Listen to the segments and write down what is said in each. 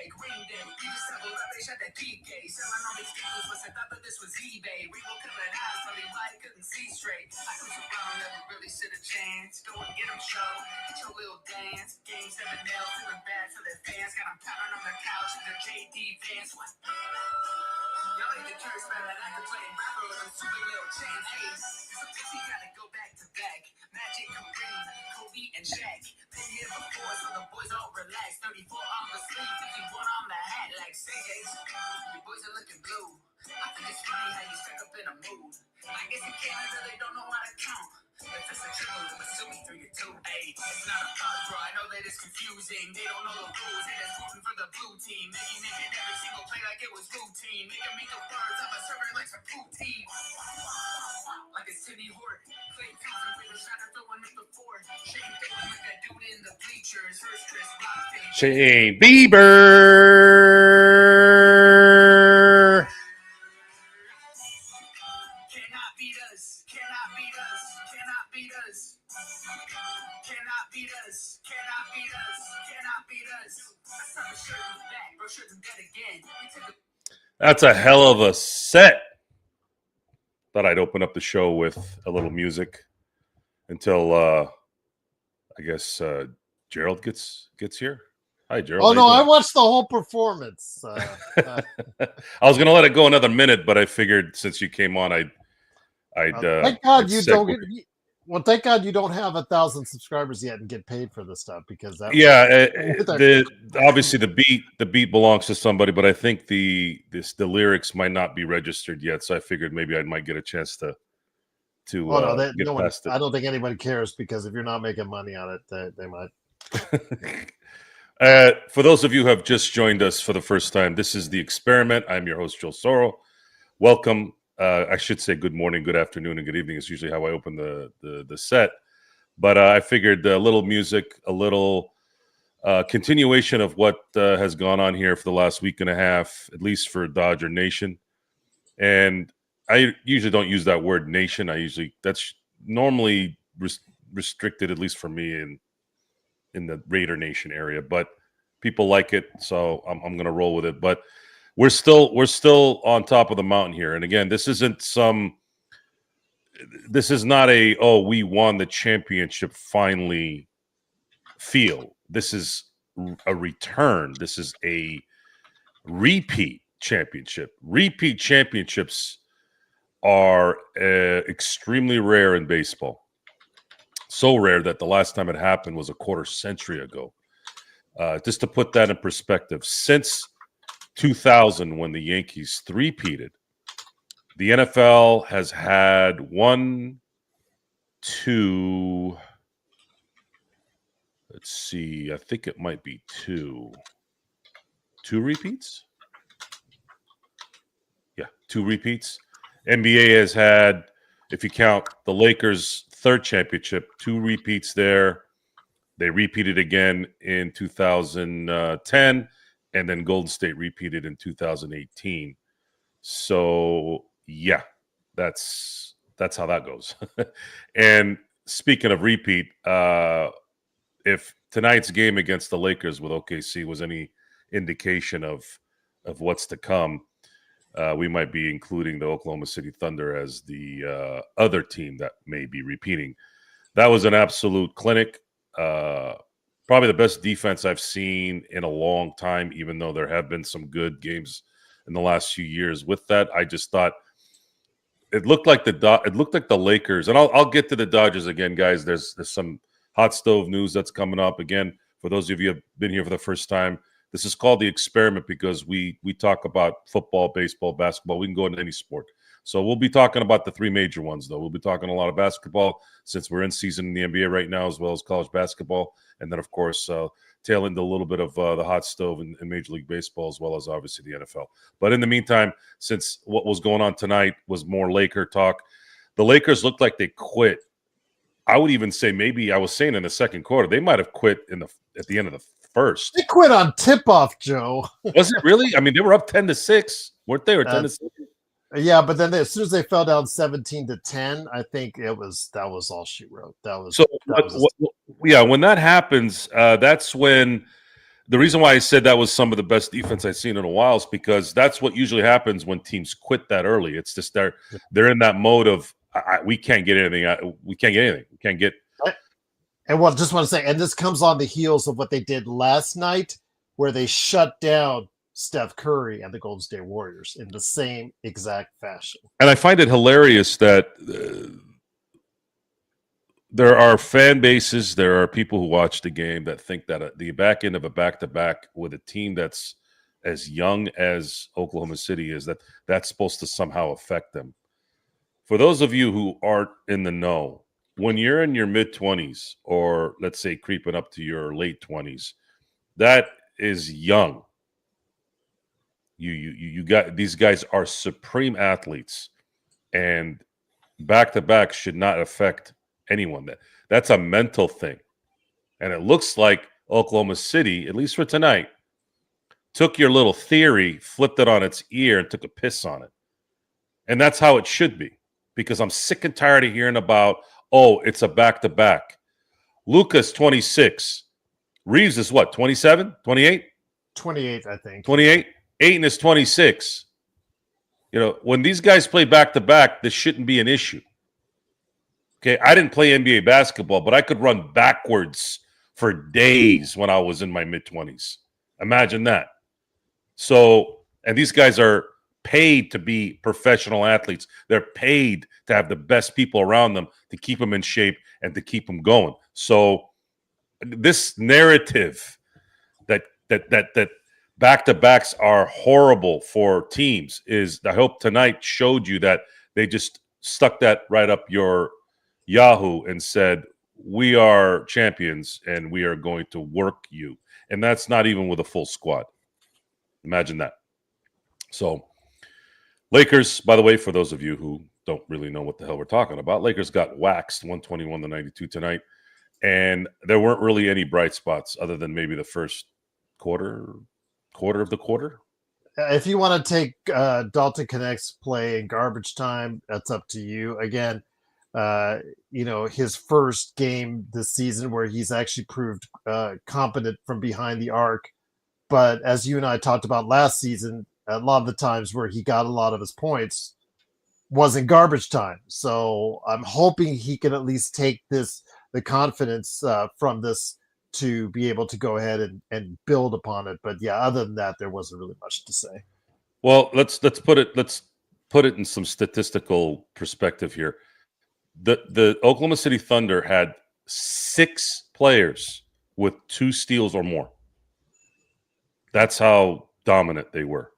Green Day. We just leveled up, they shut that PK. Selling all these games, but I thought that this was eBay. We were coming out, so they why couldn't see straight. I cruise around, never really stood a chance. Go and get them show, get your little dance. Game 7 nails, feeling bad for their fans. Got them pounding on the couch in their JD Vance. What? Y'all ain't the curse, man, that I can play rapper with them super little chance. Hey, so Pixie gotta go back to back. Magic, Kareem, Kobe, and Shaq. Been here before, so the boys all relax. 34 on the sleeve, 51 on the hat. Like, say, your boys are looking blue. I think it's funny how you stuck up in a mood. I guess you can't until they don't know how to count. If it's a triple, I'm assuming 3 to 2. Hey, it's not a pop, bro. I know that it's confusing. They don't know the rules. They just rooting for the blue team. Making every single play like it was routine. Making me the words of a server like some poutine. Like it's Timmy Hort. Clay Thompson with a shot at throwing up the 4. Shane throwing like that dude in the bleachers. First Chris Rock. Shane Bieber. Cannot beat us. Cannot beat us. Cannot beat us. Cannot beat us. Cannot beat us. Cannot beat us. I saw the shirt was back. Bro, shirt's dead again. That's a hell of a set. Thought I'd open up the show with a little music until I guess Gerald gets here. Hi, Gerald. Oh no, I watched the whole performance. I was gonna let it go another minute, but I figured since you came on, I'd thank God you don't get. Well, thank God you don't have 1,000 subscribers yet and get paid for this stuff because that. Obviously the beat belongs to somebody, but I think the lyrics might not be registered yet, so I figured maybe I might get a chance to. No one. I don't think anybody cares because if you're not making money on it, they might. For those of you who have just joined us for the first time, this is The Experiment. I'm your host, Joe Soro. Welcome. I should say good morning, good afternoon, and good evening is usually how I open the set. But I figured a little music, a little continuation of what has gone on here for the last week and a half, at least for Dodger Nation. And I usually don't use that word nation. That's normally restricted, at least for me, in the Raider Nation area. But people like it, so I'm going to roll with it. But we're still on top of the mountain here. And again, this is not we won the championship finally feel. This is a return. This is a repeat championship. Repeat championships are extremely rare in baseball. So rare that the last time it happened was a quarter century ago. Just to put that in perspective, since 2000, when the Yankees three-peated, the NFL has had 1, 2, let's see, I think it might be 2 repeats. Yeah, 2 repeats. NBA has had, if you count the Lakers' third championship, 2 repeats there. They repeated again in 2010, and then Golden State repeated in 2018. So, yeah, that's how that goes. And speaking of repeat, if tonight's game against the Lakers with OKC was any indication of what's to come, we might be including the Oklahoma City Thunder as the other team that may be repeating. That was an absolute clinic. Probably the best defense I've seen in a long time, even though there have been some good games in the last few years. With that, I just thought it looked like the Lakers, and I'll get to the Dodgers again, guys. There's some hot stove news that's coming up again. For those of you who have been here for the first time, this is called The Experiment because we talk about football, baseball, basketball. We can go into any sport. So we'll be talking about the 3 major ones, though. We'll be talking a lot of basketball since we're in season in the NBA right now, as well as college basketball. And then, of course, tail into a little bit of the hot stove in Major League Baseball, as well as obviously the NFL. But in the meantime, since what was going on tonight was more Laker talk, the Lakers looked like they quit. I would even say maybe I was saying in the second quarter, they might have quit at the end of the first. They quit on tip-off, Joe. Was it really? I mean, they were up 10-6, weren't they? Or 10-6? Yeah, but then as soon as they fell down 17-10, I think that was all she wrote. When that happens, that's when the reason why I said that was some of the best defense I've seen in a while is because that's what usually happens when teams quit that early. It's just they're in that mode of we can't get anything. We can't get anything. We can't get. And what just want to say, and this comes on the heels of what they did last night, where they shut down Steph Curry and the Golden State Warriors in the same exact fashion. And I find it hilarious that there are fan bases, there are people who watch the game that think that the back end of a back-to-back with a team that's as young as Oklahoma City is, that's supposed to somehow affect them. For those of you who aren't in the know, when you're in your mid-20s or let's say creeping up to your late 20s, that is young. You got these guys are supreme athletes, and back-to-back should not affect anyone. That's a mental thing. And it looks like Oklahoma City, at least for tonight, took your little theory, flipped it on its ear, and took a piss on it. And that's how it should be, because I'm sick and tired of hearing about, oh, it's a back-to-back. Luka's 26. Reeves is what, 27, 28? 28, I think. 28? Ayton is 26. You know, when these guys play back-to-back, this shouldn't be an issue. Okay, I didn't play NBA basketball, but I could run backwards for days when I was in my mid-20s. Imagine that. So, and these guys are paid to be professional athletes. They're paid to have the best people around them to keep them in shape and to keep them going. So, this narrative that back-to-backs are horrible for teams is, I hope tonight showed you that they just stuck that right up your Yahoo and said, we are champions and we are going to work you. And that's not even with a full squad. Imagine that. So Lakers, by the way, for those of you who don't really know what the hell we're talking about, Lakers got waxed 121-92 tonight. And there weren't really any bright spots other than maybe the first quarter of the quarter. If you want to take Dalton Connect's play in garbage time, that's up to you. Again, his first game this season where he's actually proved competent from behind the arc. But as you and I talked about last season, a lot of the times where he got a lot of his points was in garbage time. So I'm hoping he can at least take the confidence from this to be able to go ahead and build upon it. But yeah, other than that, there wasn't really much to say. Well, let's put it in some statistical perspective here. The Oklahoma City Thunder had 6 players with 2 steals or more. That's how dominant they were.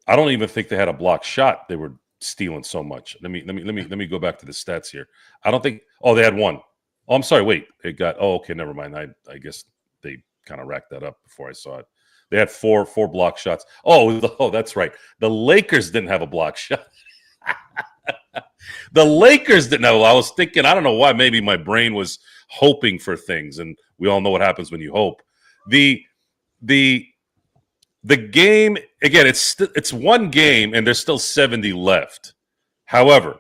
I don't even think they had a block shot. They were stealing so much. Let me go back to the stats here. I don't think. Oh, they had 1. Oh, I'm sorry. Wait, it got. Oh, okay, never mind. I guess they kind of racked that up before I saw it. They had four block shots. Oh, that's right. The Lakers didn't have a block shot. The Lakers didn't have. I was thinking. I don't know why. Maybe my brain was hoping for things, and we all know what happens when you hope. The game again. It's one game, and there's still 70 left. However,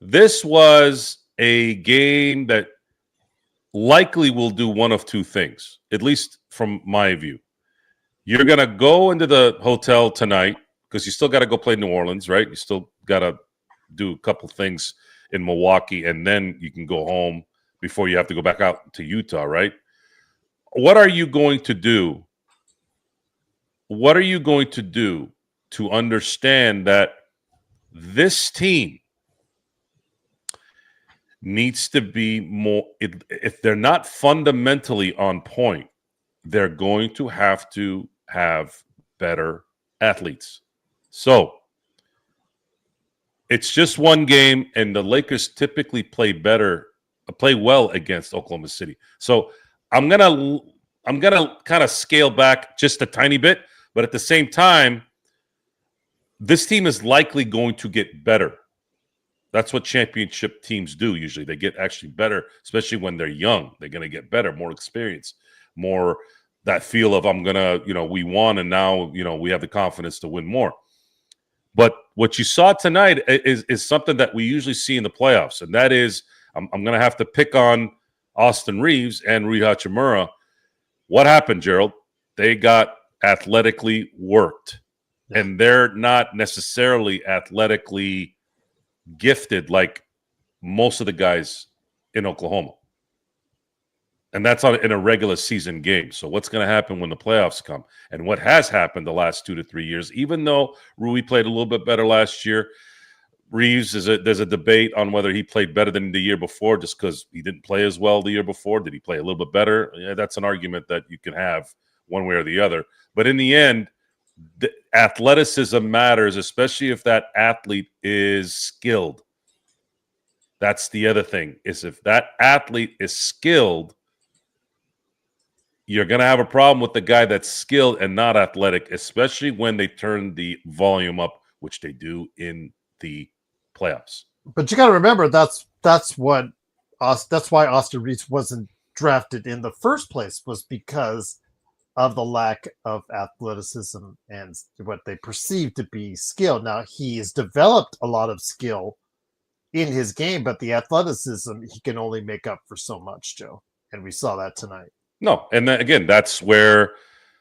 this was a game that likely will do one of 2 things, at least from my view. You're going to go into the hotel tonight because you still got to go play New Orleans, right? You still got to do a couple things in Milwaukee, and then you can go home before you have to go back out to Utah, right? What are you going to do? What are you going to do to understand that this team needs to be more, if they're not fundamentally on point, they're going to have better athletes. So it's just one game, and the Lakers typically play well against Oklahoma City. So I'm gonna kind of scale back just a tiny bit, but at the same time, this team is likely going to get better. That's what championship teams do usually. They get actually better, especially when they're young. They're going to get better, more experience, more that feel of we won and now, we have the confidence to win more. But what you saw tonight is something that we usually see in the playoffs, and that is I'm going to have to pick on Austin Reeves and Rui Hachimura. What happened, Gerald? They got athletically worked, and they're not necessarily athletically gifted like most of the guys in Oklahoma. And that's in a regular season game. So what's going to happen when the playoffs come? And what has happened the last 2 to 3 years, even though Rui played a little bit better last year, Reeves, there's a debate on whether he played better than the year before just because he didn't play as well the year before. Did he play a little bit better? Yeah, that's an argument that you can have one way or the other. But in the end, the athleticism matters, especially if that athlete is skilled. That's the other thing, is if that athlete is skilled, you're going to have a problem with the guy that's skilled and not athletic, especially when they turn the volume up, which they do in the playoffs. But you got to remember that's why Austin Reeves wasn't drafted in the first place, was because of the lack of athleticism and what they perceive to be skill. Now, he has developed a lot of skill in his game, but the athleticism he can only make up for so much, Joe, and we saw that tonight. No, and again, that's where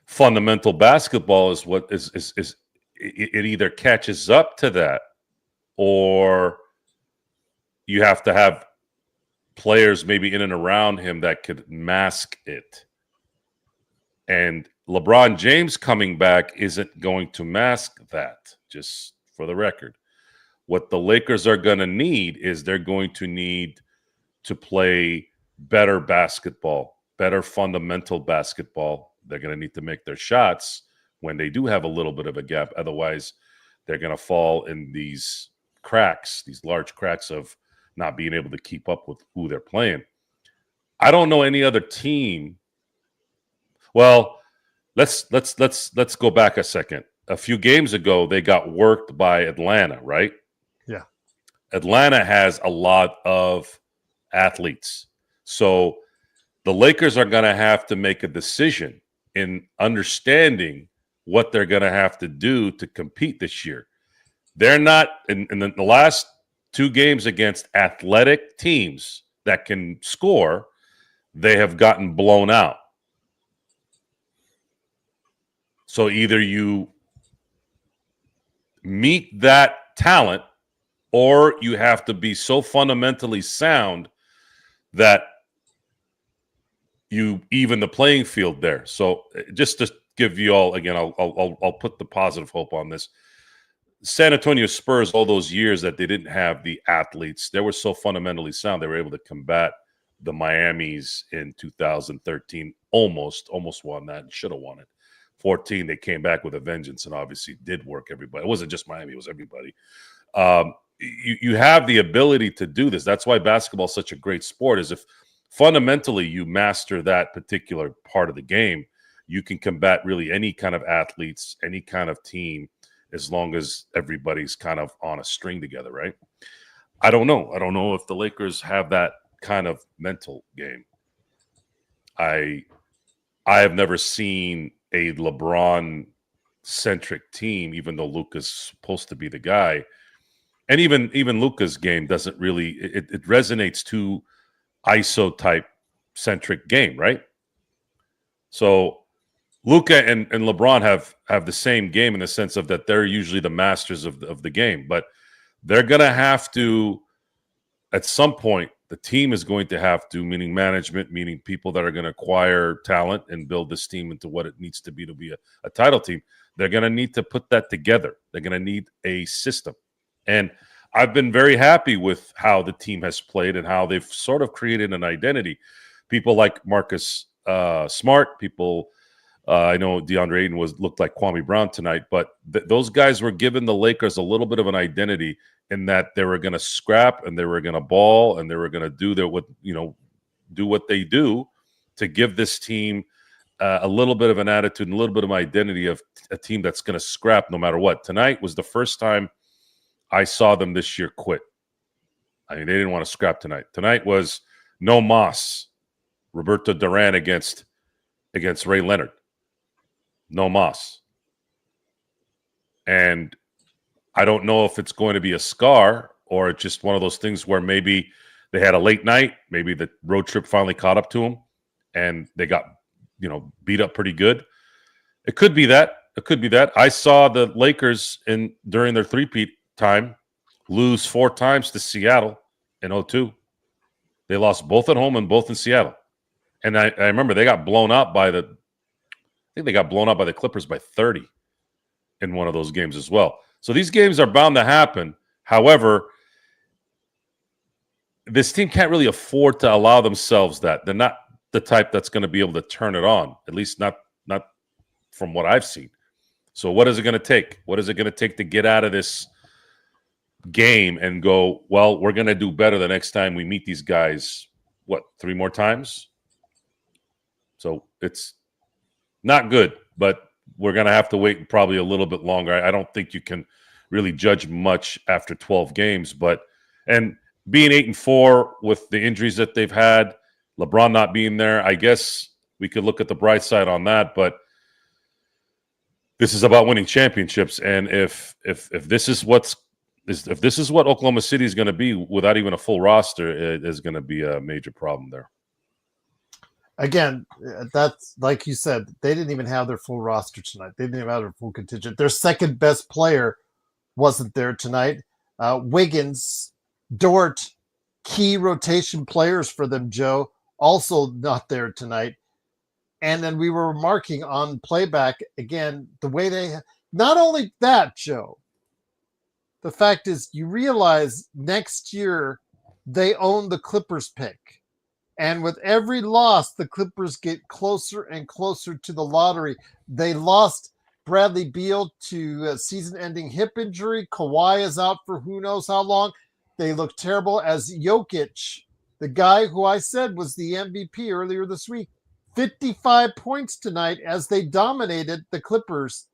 fundamental basketball is. What is it either catches up to that, or you have to have players maybe in and around him that could mask it. And LeBron James coming back isn't going to mask that, just for the record. What the Lakers are going to need is they're going to need to play better basketball, better fundamental basketball. They're going to need to make their shots when they do have a little bit of a gap. Otherwise, they're going to fall in these cracks, these large cracks of not being able to keep up with who they're playing. I don't know any other team. Well, let's go back a second. A few games ago, they got worked by Atlanta, right? Yeah. Atlanta has a lot of athletes. So the Lakers are going to have to make a decision in understanding what they're going to have to do to compete this year. They're not in the last 2 games against athletic teams that can score, they have gotten blown out. So either you meet that talent, or you have to be so fundamentally sound that you even the playing field there. So just to give you all, again, I'll put the positive hope on this. San Antonio Spurs, all those years that they didn't have the athletes, they were so fundamentally sound, they were able to combat the Miamis in 2013. Almost won that and should have won it. 14, they came back with a vengeance and obviously did work everybody. It wasn't just Miami, it was everybody. You have the ability to do this. That's why basketball is such a great sport, is if fundamentally you master that particular part of the game, you can combat really any kind of athletes, any kind of team, as long as everybody's kind of on a string together, right? I don't know. I don't know if the Lakers have that kind of mental game. I have never seen a LeBron-centric team, even though Luka's supposed to be the guy. And even Luka's game doesn't really it resonates to ISO type centric game, right? So Luka and LeBron have the same game in the sense of that they're usually the masters of the game, but they're gonna have to, at some point, the team is going to have to, meaning management, meaning people that are going to acquire talent and build this team into what it needs to be a title team. They're going to need to put that together. They're going to need a system. And I've been very happy with how the team has played and how they've sort of created an identity. People like Marcus Smart, people, I know DeAndre Ayton looked like Kwame Brown tonight, but those guys were giving the Lakers a little bit of an identity in that they were going to scrap and they were going to ball and they were going to do what they do to give this team a little bit of an attitude and a little bit of identity of a team that's going to scrap no matter what. Tonight was the first time I saw them this year quit. I mean, they didn't want to scrap tonight. Tonight was no Moss, Roberto Duran against Ray Leonard. No Moss. And I don't know if it's going to be a scar or just one of those things where maybe they had a late night, maybe the road trip finally caught up to them and they got beat up pretty good. It could be that. It could be that. I saw the Lakers during their three-peat time lose 4 times to Seattle in 2002. They lost both at home and both in Seattle. And I remember they got blown out by the Clippers by 30 in one of those games as well. So these games are bound to happen. However, this team can't really afford to allow themselves that. They're not the type that's going to be able to turn it on, at least not from what I've seen. So what is it going to take? What is it going to take to get out of this game and go, well, we're going to do better the next time we meet these guys, 3 more times? So it's not good, but we're going to have to wait probably a little bit longer. I don't think you can really judge much after 12 games, and being 8-4 with the injuries that they've had, LeBron not being there, I guess we could look at the bright side on that, but this is about winning championships, and if this is what Oklahoma City is going to be without even a full roster, it is going to be a major problem there. Again, that's like you said, they didn't even have their full roster tonight. They didn't even have their full contingent. Their second best player wasn't there tonight. Wiggins, Dort, key rotation players for them, Joe, also not there tonight. And then we were remarking on playback again, the way they, not only that, Joe, the fact is you realize next year they own the Clippers pick. And with every loss, the Clippers get closer and closer to the lottery. They lost Bradley Beal to a season-ending hip injury. Kawhi is out for who knows how long. They look terrible as Jokic, the guy who I said was the MVP earlier this week, 55 points tonight as they dominated the Clippers.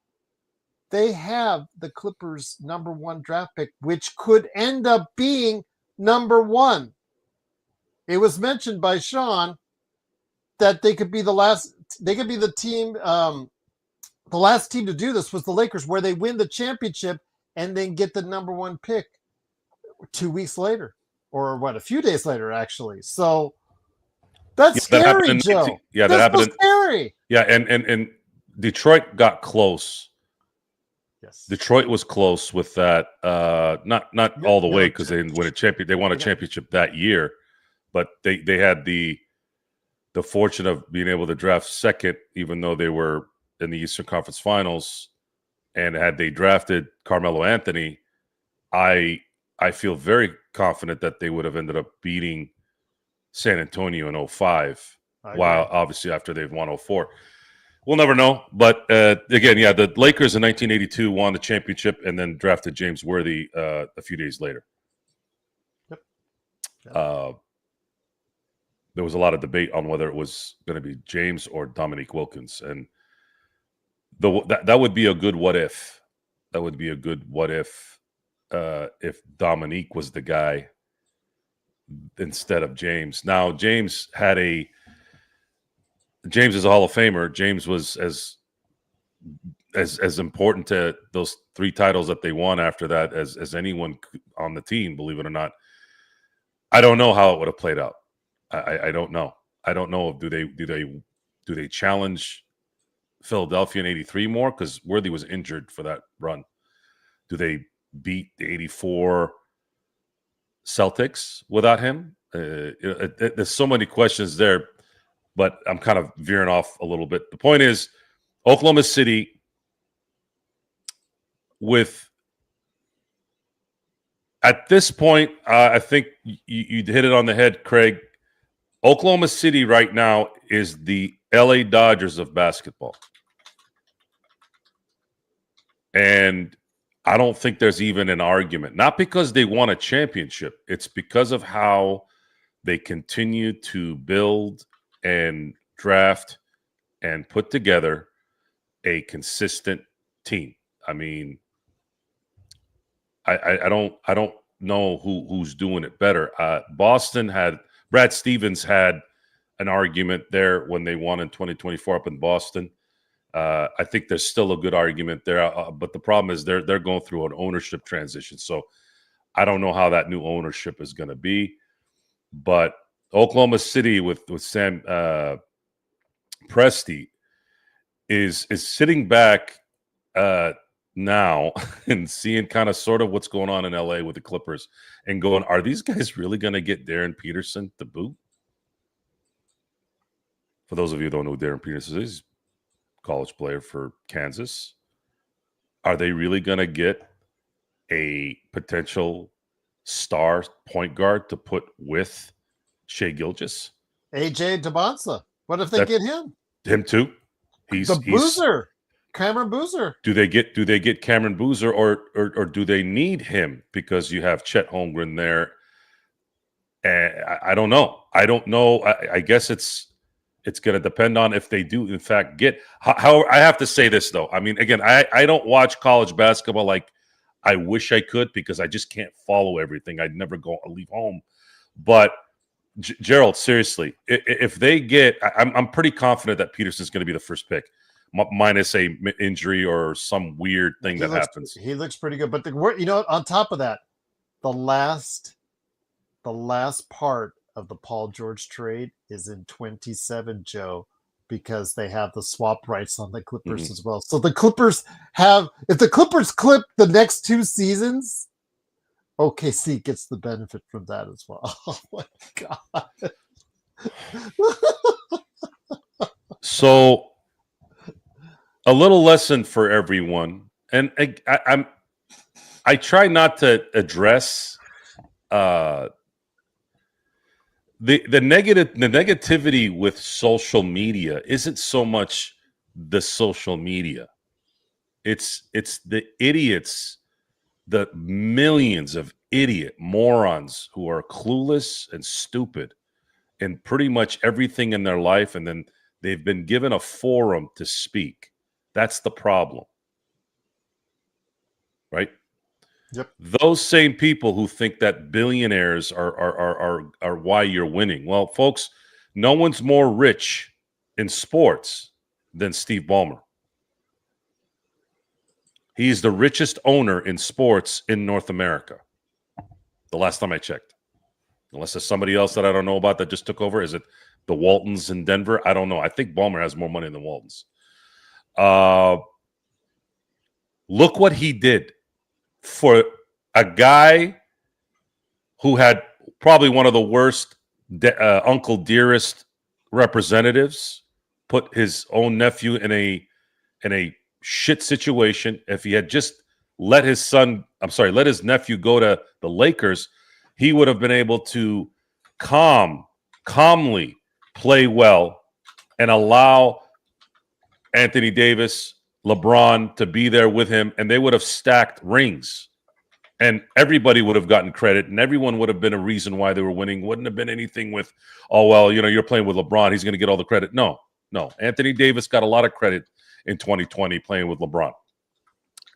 They have the Clippers' number 1 draft pick, which could end up being number 1. It was mentioned by Sean that they could be the last team. The last team to do this was the Lakers, where they win the championship and then get the number 1 pick 2 weeks later, or a few days later, actually. So that's scary, Joe. Yeah, that happened. Scary. Yeah, and Detroit got close. Yes, Detroit was close with that. Not all the way, because they didn't win a champion. They won a championship that year, but they had the fortune of being able to draft second, even though they were in the Eastern Conference Finals. And had they drafted Carmelo Anthony, I feel very confident that they would have ended up beating San Antonio in 2005, while obviously after they've won 2004. We'll never know. But again, yeah, the Lakers in 1982 won the championship and then drafted James Worthy a few days later. Yep. There was a lot of debate on whether it was going to be James or Dominique Wilkins. And that would be a good what if. That would be a good what if Dominique was the guy instead of James. Now, James is a Hall of Famer. James was as important to those 3 titles that they won after that as anyone on the team, believe it or not. I don't know how it would have played out. I don't know. I don't know. Do they challenge Philadelphia in 83 more? Because Worthy was injured for that run. Do they beat the 84 Celtics without him? There's so many questions there, but I'm kind of veering off a little bit. The point is, Oklahoma City, at this point, I think you hit it on the head, Craig. Oklahoma City right now is the LA Dodgers of basketball. And I don't think there's even an argument. Not because they won a championship. It's because of how they continue to build and draft and put together a consistent team. I mean, I don't know who's doing it better. Brad Stevens had an argument there when they won in 2024 up in Boston. I think there's still a good argument there, but the problem is they're going through an ownership transition. So I don't know how that new ownership is going to be. But Oklahoma City with Sam Presti is sitting back now and seeing kind of sort of what's going on in LA with the Clippers and going, are these guys really going to get Darren Peterson to boot? For those of you who don't know who Darren Peterson is, college player for Kansas. Are they really going to get a potential star point guard to put with Shai Gilgeous? AJ Debonsa. What if they get him? Him too. He's Boozer. Cameron Boozer. Do they get Cameron Boozer or do they need him because you have Chet Holmgren there? And I don't know. I guess it's going to depend on if they do in fact get. How I have to say this though. I mean, again, I don't watch college basketball like I wish I could because I just can't follow everything. I'd never leave home. But Gerald, seriously, if they get, I'm pretty confident that Peterson's going to be the first pick, minus a injury or some weird thing that happens. He looks pretty good. But on top of that, the last part of the Paul George trade is in 27, Joe, because they have the swap rights on the Clippers as well. So the Clippers if the Clippers clip the next 2 seasons, OKC gets the benefit from that as well. Oh my God. So a little lesson for everyone. And I try not to address the negativity with social media isn't so much the social media. It's the idiots, the millions of idiot morons who are clueless and stupid in pretty much everything in their life, and then they've been given a forum to speak. That's the problem. Right? Yep. Those same people who think that billionaires are why you're winning. Well, folks, no one's more rich in sports than Steve Ballmer. He's the richest owner in sports in North America. The last time I checked. Unless there's somebody else that I don't know about that just took over. Is it the Waltons in Denver? I don't know. I think Ballmer has more money than Waltons. Look what he did for a guy who had probably one of the worst Uncle Dearest representatives, put his own nephew in a shit situation. If he had just let his nephew go to the Lakers, he would have been able to calmly play well and allow Anthony Davis, LeBron to be there with him, and they would have stacked rings. And everybody would have gotten credit, and everyone would have been a reason why they were winning. Wouldn't have been anything with, oh, well, you're playing with LeBron, he's going to get all the credit. No. Anthony Davis got a lot of credit in 2020 playing with LeBron.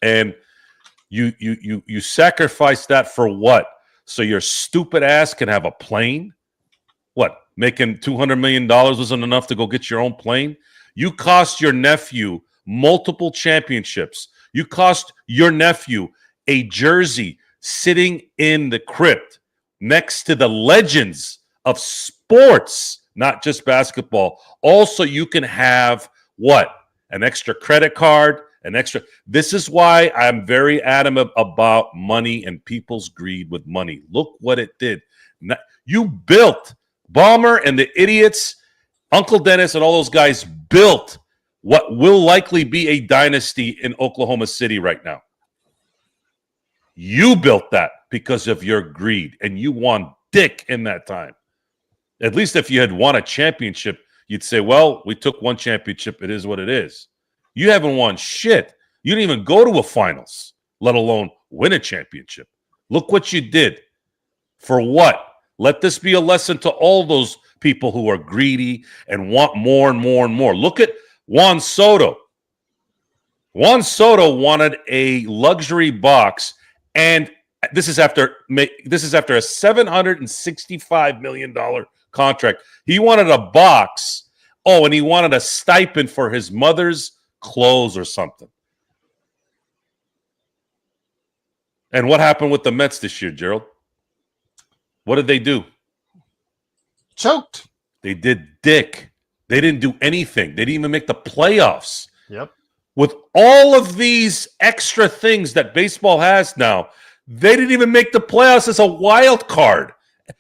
And you sacrifice that for what? So your stupid ass can have a plane? What? Making $200 million wasn't enough to go get your own plane? You cost your nephew multiple championships. You cost your nephew a jersey sitting in the crypt next to the legends of sports, not just basketball. Also, you can have what? An extra credit card, This is why I'm very adamant about money and people's greed with money. Look what it did. You built Ballmer and the idiots, Uncle Dennis and all those guys built what will likely be a dynasty in Oklahoma City right now. You built that because of your greed, and you won dick in that time. At least if you had won a championship, you'd say, well, we took one championship. It is what it is. You haven't won shit. You didn't even go to a finals, let alone win a championship. Look what you did. For what? Let this be a lesson to all those people who are greedy and want more and more and more. Look at Juan Soto. Juan Soto wanted a luxury box, and this is after a $765 million contract. He wanted a box. Oh, and he wanted a stipend for his mother's clothes or something. And what happened with the Mets this year, Gerald? What did they do? Choked. They did dick. They didn't do anything. They didn't even make the playoffs. Yep. With all of these extra things that baseball has now, they didn't even make the playoffs as a wild card.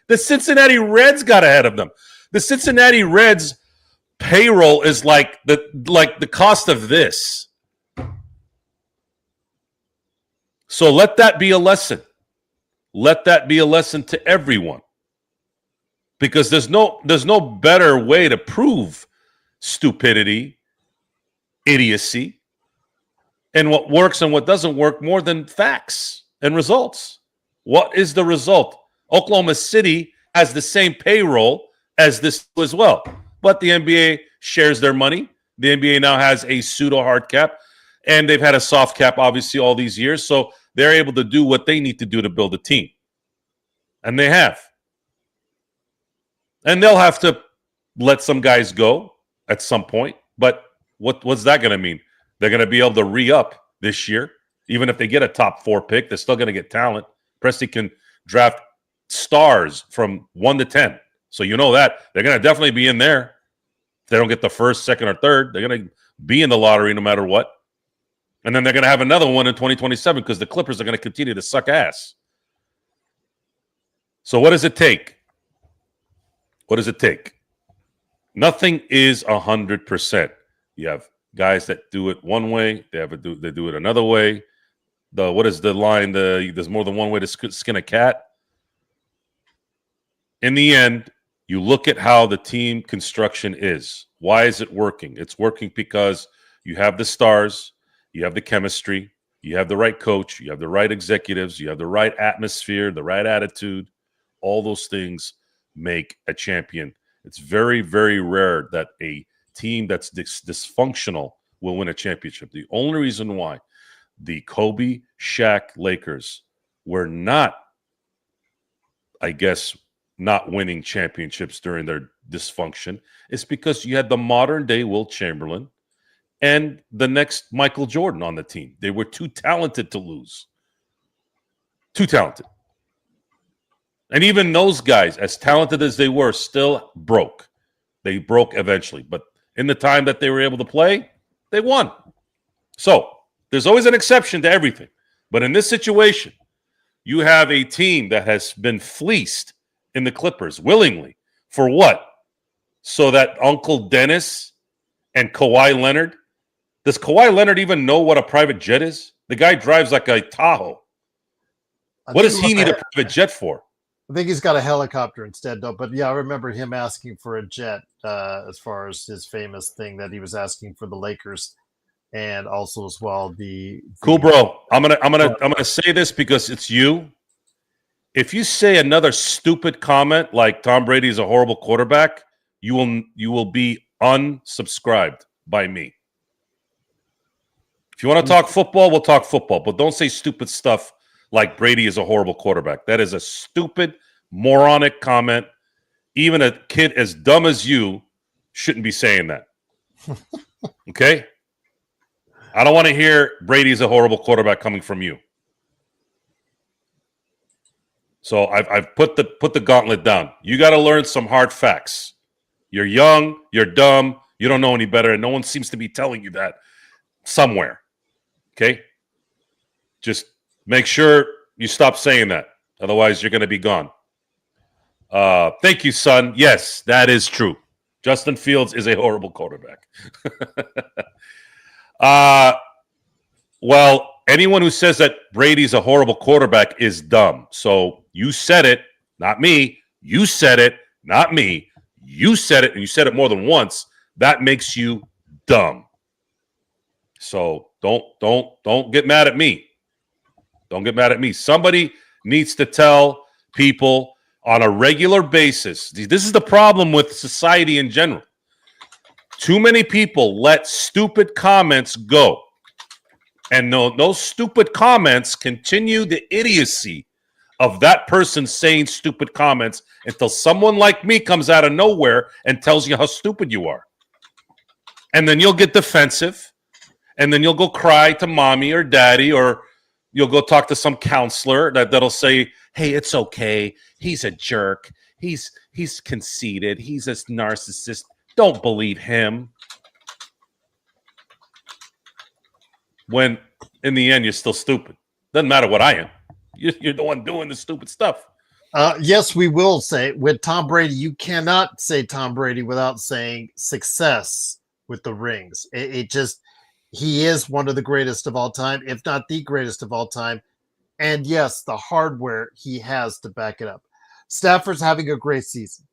The Cincinnati Reds got ahead of them. The Cincinnati Reds payroll is like the cost of this. So let that be a lesson. Let that be a lesson to everyone. Because there's no better way to prove stupidity, idiocy, and what works and what doesn't work more than facts and results. What is the result? Oklahoma City has the same payroll as this as well, but the NBA shares their money. The NBA now has a pseudo hard cap, and they've had a soft cap, obviously, all these years, so they're able to do what they need to do to build a team, and they have. And they'll have to let some guys go at some point, but what's that going to mean? They're going to be able to re-up this year. Even if they get a top 4 pick, they're still going to get talent. Presti can draft stars from 1 to 10. So you know that. They're going to definitely be in there. If they don't get the first, second, or third, they're going to be in the lottery no matter what. And then they're going to have another one in 2027 because the Clippers are going to continue to suck ass. So what does it take? What does it take? Nothing is 100%. You have guys that do it one way. They do it another way. What is the line? There's more than one way to skin a cat. In the end, you look at how the team construction is. Why is it working? It's working because you have the stars, you have the chemistry, you have the right coach, you have the right executives, you have the right atmosphere, the right attitude. All those things make a champion. It's very, very rare that a team that's dysfunctional will win a championship. The only reason why the Kobe, Shaq Lakers were not, I guess, not winning championships during their dysfunction is because you had the modern day Wilt Chamberlain and the next Michael Jordan on the team. They were too talented to lose. Too talented. And even those guys, as talented as they were, still broke. They broke eventually. But in the time that they were able to play, they won. So there's always an exception to everything. But in this situation, you have a team that has been fleeced in the Clippers willingly. For what? So that Uncle Dennis and Kawhi Leonard, does Kawhi Leonard even know what a private jet is? The guy drives like a Tahoe. What does he need a private jet for? I think he's got a helicopter instead, though. But yeah, I remember him asking for a jet as far as his famous thing that he was asking for the Lakers, and also as well the cool, bro. I'm gonna say this because it's you. If you say another stupid comment like Tom Brady is a horrible quarterback, you will be unsubscribed by me. If you want to talk football, we'll talk football, but don't say stupid stuff like Brady is a horrible quarterback. That is a stupid, moronic comment. Even a kid as dumb as you shouldn't be saying that. Okay? I don't want to hear Brady's a horrible quarterback coming from you. So I've put the gauntlet down. You got to learn some hard facts. You're young, you're dumb, you don't know any better, and no one seems to be telling you that somewhere. Okay? Just make sure you stop saying that. Otherwise, you're going to be gone. Thank you, son. Yes, that is true. Justin Fields is a horrible quarterback. Well, anyone who says that Brady's a horrible quarterback is dumb. So you said it, not me. You said it, not me. You said it, and you said it more than once. That makes you dumb. So don't get mad at me. Don't get mad at me. Somebody needs to tell people on a regular basis. This is the problem with society in general. Too many people let stupid comments go. And those stupid comments continue the idiocy of that person saying stupid comments until someone like me comes out of nowhere and tells you how stupid you are. And then you'll get defensive. And then you'll go cry to mommy or daddy, or you'll go talk to some counselor that'll say, hey, it's okay. He's a jerk. He's conceited. He's a narcissist. Don't believe him. When in the end, you're still stupid. Doesn't matter what I am. You're the one doing the stupid stuff. Yes, we will say with Tom Brady, you cannot say Tom Brady without saying success with the rings. It just, he is one of the greatest of all time, if not the greatest of all time. And yes, the hardware he has to back it up. Stafford's having a great season.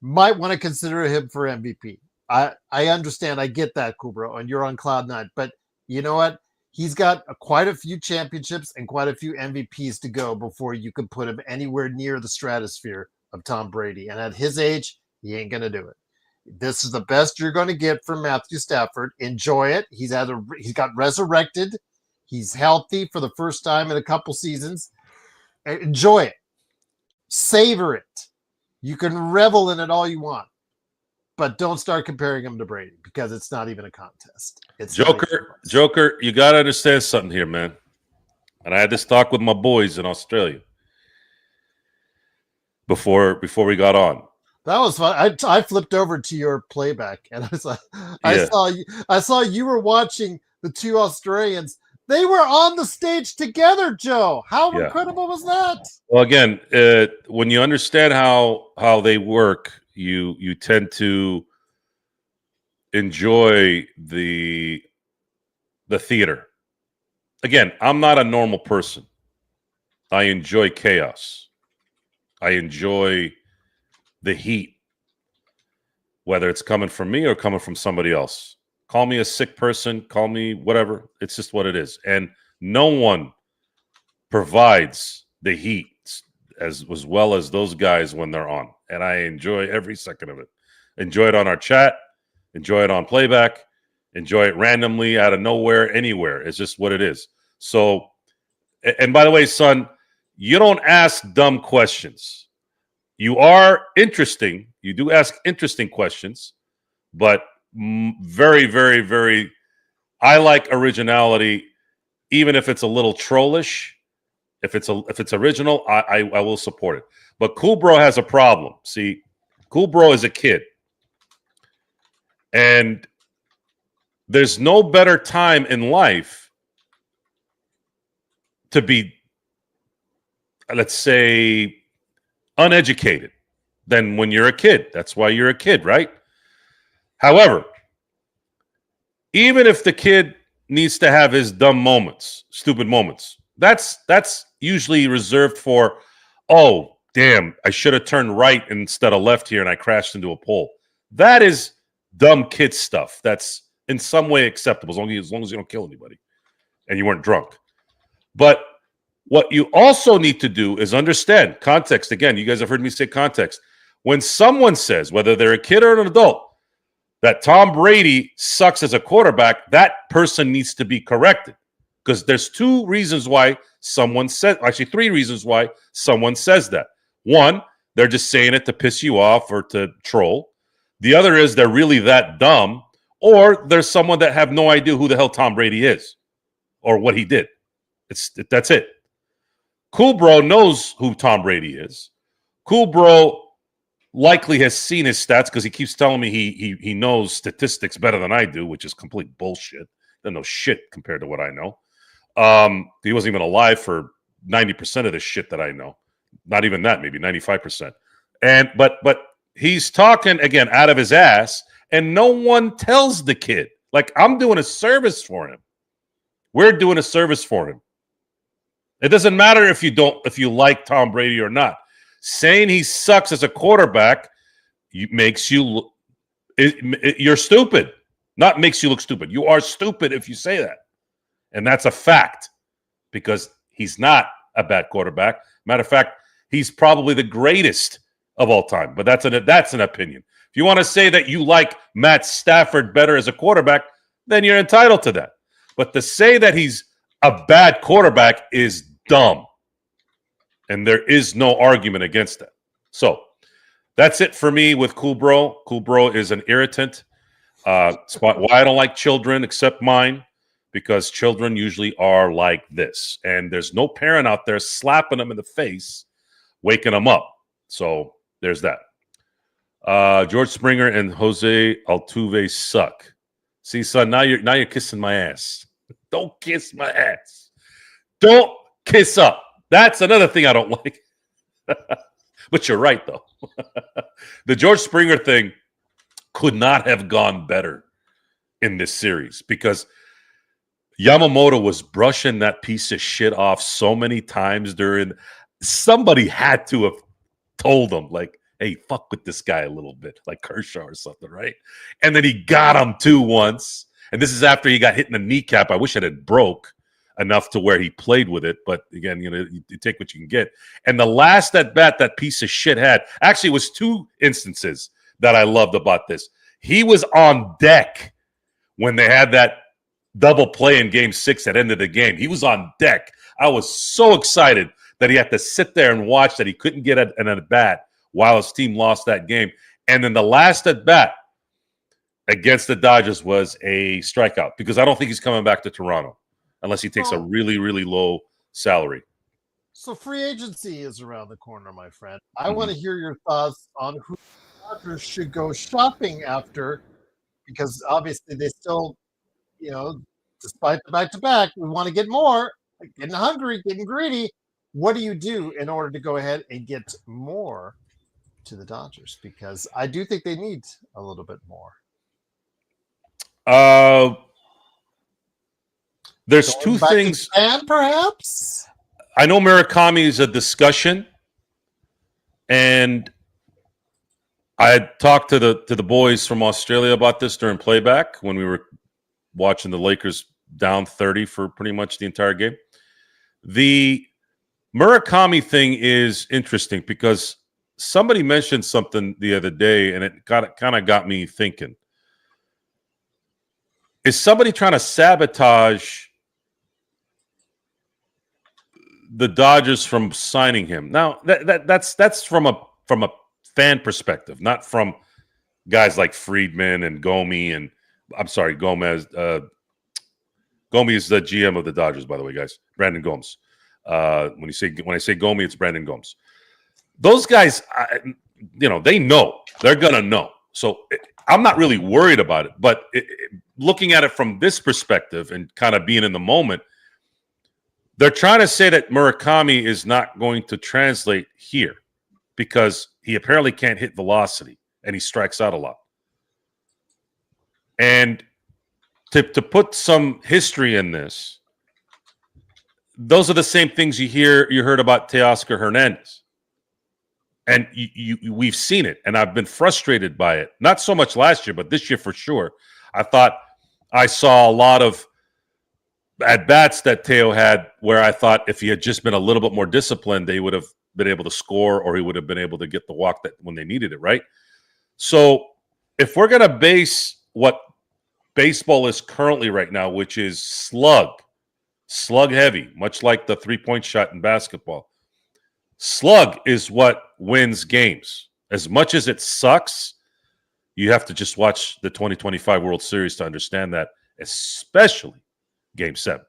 Might want to consider him for MVP. I understand. I get that, Kubro, and you're on cloud nine. But you know what? He's got quite a few championships and quite a few MVPs to go before you can put him anywhere near the stratosphere of Tom Brady. And at his age, he ain't going to do it. This is the best you're going to get from Matthew Stafford. Enjoy it. He's got resurrected. He's healthy for the first time in a couple seasons. Enjoy it. Savor it. You can revel in it all you want. But don't start comparing him to Brady because it's not even a contest. It's Joker, you got to understand something here, man. And I had this talk with my boys in Australia before we got on. That was fun. I flipped over to your playback and I was like, I saw you were watching the two Australians. They were on the stage together, Joe. How incredible was that? Well, again, when you understand how they work, you tend to enjoy the theater. Again, I'm not a normal person. I enjoy chaos. I enjoy the heat, whether it's coming from me or coming from somebody else. Call me a sick person, call me whatever. It's just what it is. And no one provides the heat as well as those guys when they're on. And I enjoy every second of it. Enjoy it on our chat. Enjoy it on playback. Enjoy it randomly out of nowhere, anywhere. It's just what it is. So, and by the way, son, you don't ask dumb questions. You are interesting. You do ask interesting questions, but very, very, very, I like originality, even if it's a little trollish. If it's original, I will support it. But Cool Bro has a problem. See, Cool Bro is a kid. And there's no better time in life to be, let's say, uneducated than when you're a kid. That's why you're a kid, right? However, even if the kid needs to have his dumb moments, stupid moments, that's usually reserved for, oh, damn, I should have turned right instead of left here and I crashed into a pole. That is dumb kid stuff. That's in some way acceptable as long as you don't kill anybody and you weren't drunk. But what you also need to do is understand context. Again, you guys have heard me say context. When someone says, whether they're a kid or an adult, that Tom Brady sucks as a quarterback, that person needs to be corrected. Because there's two reasons why someone said, actually three reasons why someone says that. One, they're just saying it to piss you off or to troll. The other is they're really that dumb, or there's someone that have no idea who the hell Tom Brady is or what he did. That's it. Cool Bro knows who Tom Brady is. Cool Bro likely has seen his stats because he keeps telling me he knows statistics better than I do, which is complete bullshit. Doesn't know shit compared to what I know. He wasn't even alive for 90% of the shit that I know. Not even that, maybe 95%. But he's talking again out of his ass, and no one tells the kid. Like, I'm doing a service for him. We're doing a service for him. It doesn't matter if you like Tom Brady or not. Saying he sucks as a quarterback makes you you're stupid. Not makes you look stupid. You are stupid if you say that. And that's a fact because he's not a bad quarterback. Matter of fact, he's probably the greatest of all time. But that's an opinion. If you want to say that you like Matt Stafford better as a quarterback, then you're entitled to that. But to say that he's a bad quarterback is dumb. And there is no argument against that. So that's it for me with Cool Bro. Cool Bro is an irritant. It's why I don't like children except mine, because children usually are like this. And there's no parent out there slapping them in the face, waking them up. So there's that. George Springer and Jose Altuve suck. See, son, now you're kissing my ass. Don't kiss my ass. Don't kiss up. That's another thing I don't like. But you're right, though. The George Springer thing could not have gone better in this series because Yamamoto was brushing that piece of shit off so many times during. Somebody had to have told him, like, hey, fuck with this guy a little bit, like Kershaw or something, right? And then he got him too once. And this is after he got hit in the kneecap. I wish it had broke enough to where he played with it. But again, you take what you can get. And the last at bat that piece of shit had, actually it was two instances that I loved about this. He was on deck when they had that double play in game 6 at the end of the game. He was on deck. I was so excited that he had to sit there and watch that he couldn't get an at bat while his team lost that game. And then the last at bat against the Dodgers was a strikeout because I don't think he's coming back to Toronto unless he takes a really, really low salary. So free agency is around the corner, my friend. I want to hear your thoughts on who the Dodgers should go shopping after, because obviously they still, despite the back-to-back, we want to get more, getting hungry, getting greedy. What do you do in order to go ahead and get more to the Dodgers? Because I do think they need a little bit more. There's two things. And perhaps I know Murakami is a discussion, and I had talked to the boys from Australia about this during playback when we were watching the Lakers down 30 for pretty much the entire game. The Murakami thing is interesting because somebody mentioned something the other day, and it kind of got me thinking. Is somebody trying to sabotage the Dodgers from signing him? Now, that's from a fan perspective, not from guys like Friedman and Gomi and Gomez. Gomi is the GM of the Dodgers, by the way, guys. Brandon Gomes. When I say Gomi, it's Brandon Gomes. Those guys, they know. They're gonna know. So I'm not really worried about it. But looking at it from this perspective and kind of being in the moment, they're trying to say that Murakami is not going to translate here because he apparently can't hit velocity and he strikes out a lot. And to put some history in this, those are the same things you heard about Teoscar Hernandez. And we've seen it, and I've been frustrated by it. Not so much last year, but this year for sure. I thought I saw a lot of at-bats that Teo had where I thought if he had just been a little bit more disciplined, they would have been able to score or he would have been able to get the walk that when they needed it, right? So if we're going to base what baseball is currently right now, which is slug heavy, much like the three-point shot in basketball, slug is what wins games. As much as it sucks, you have to just watch the 2025 World Series to understand that, especially Game 7.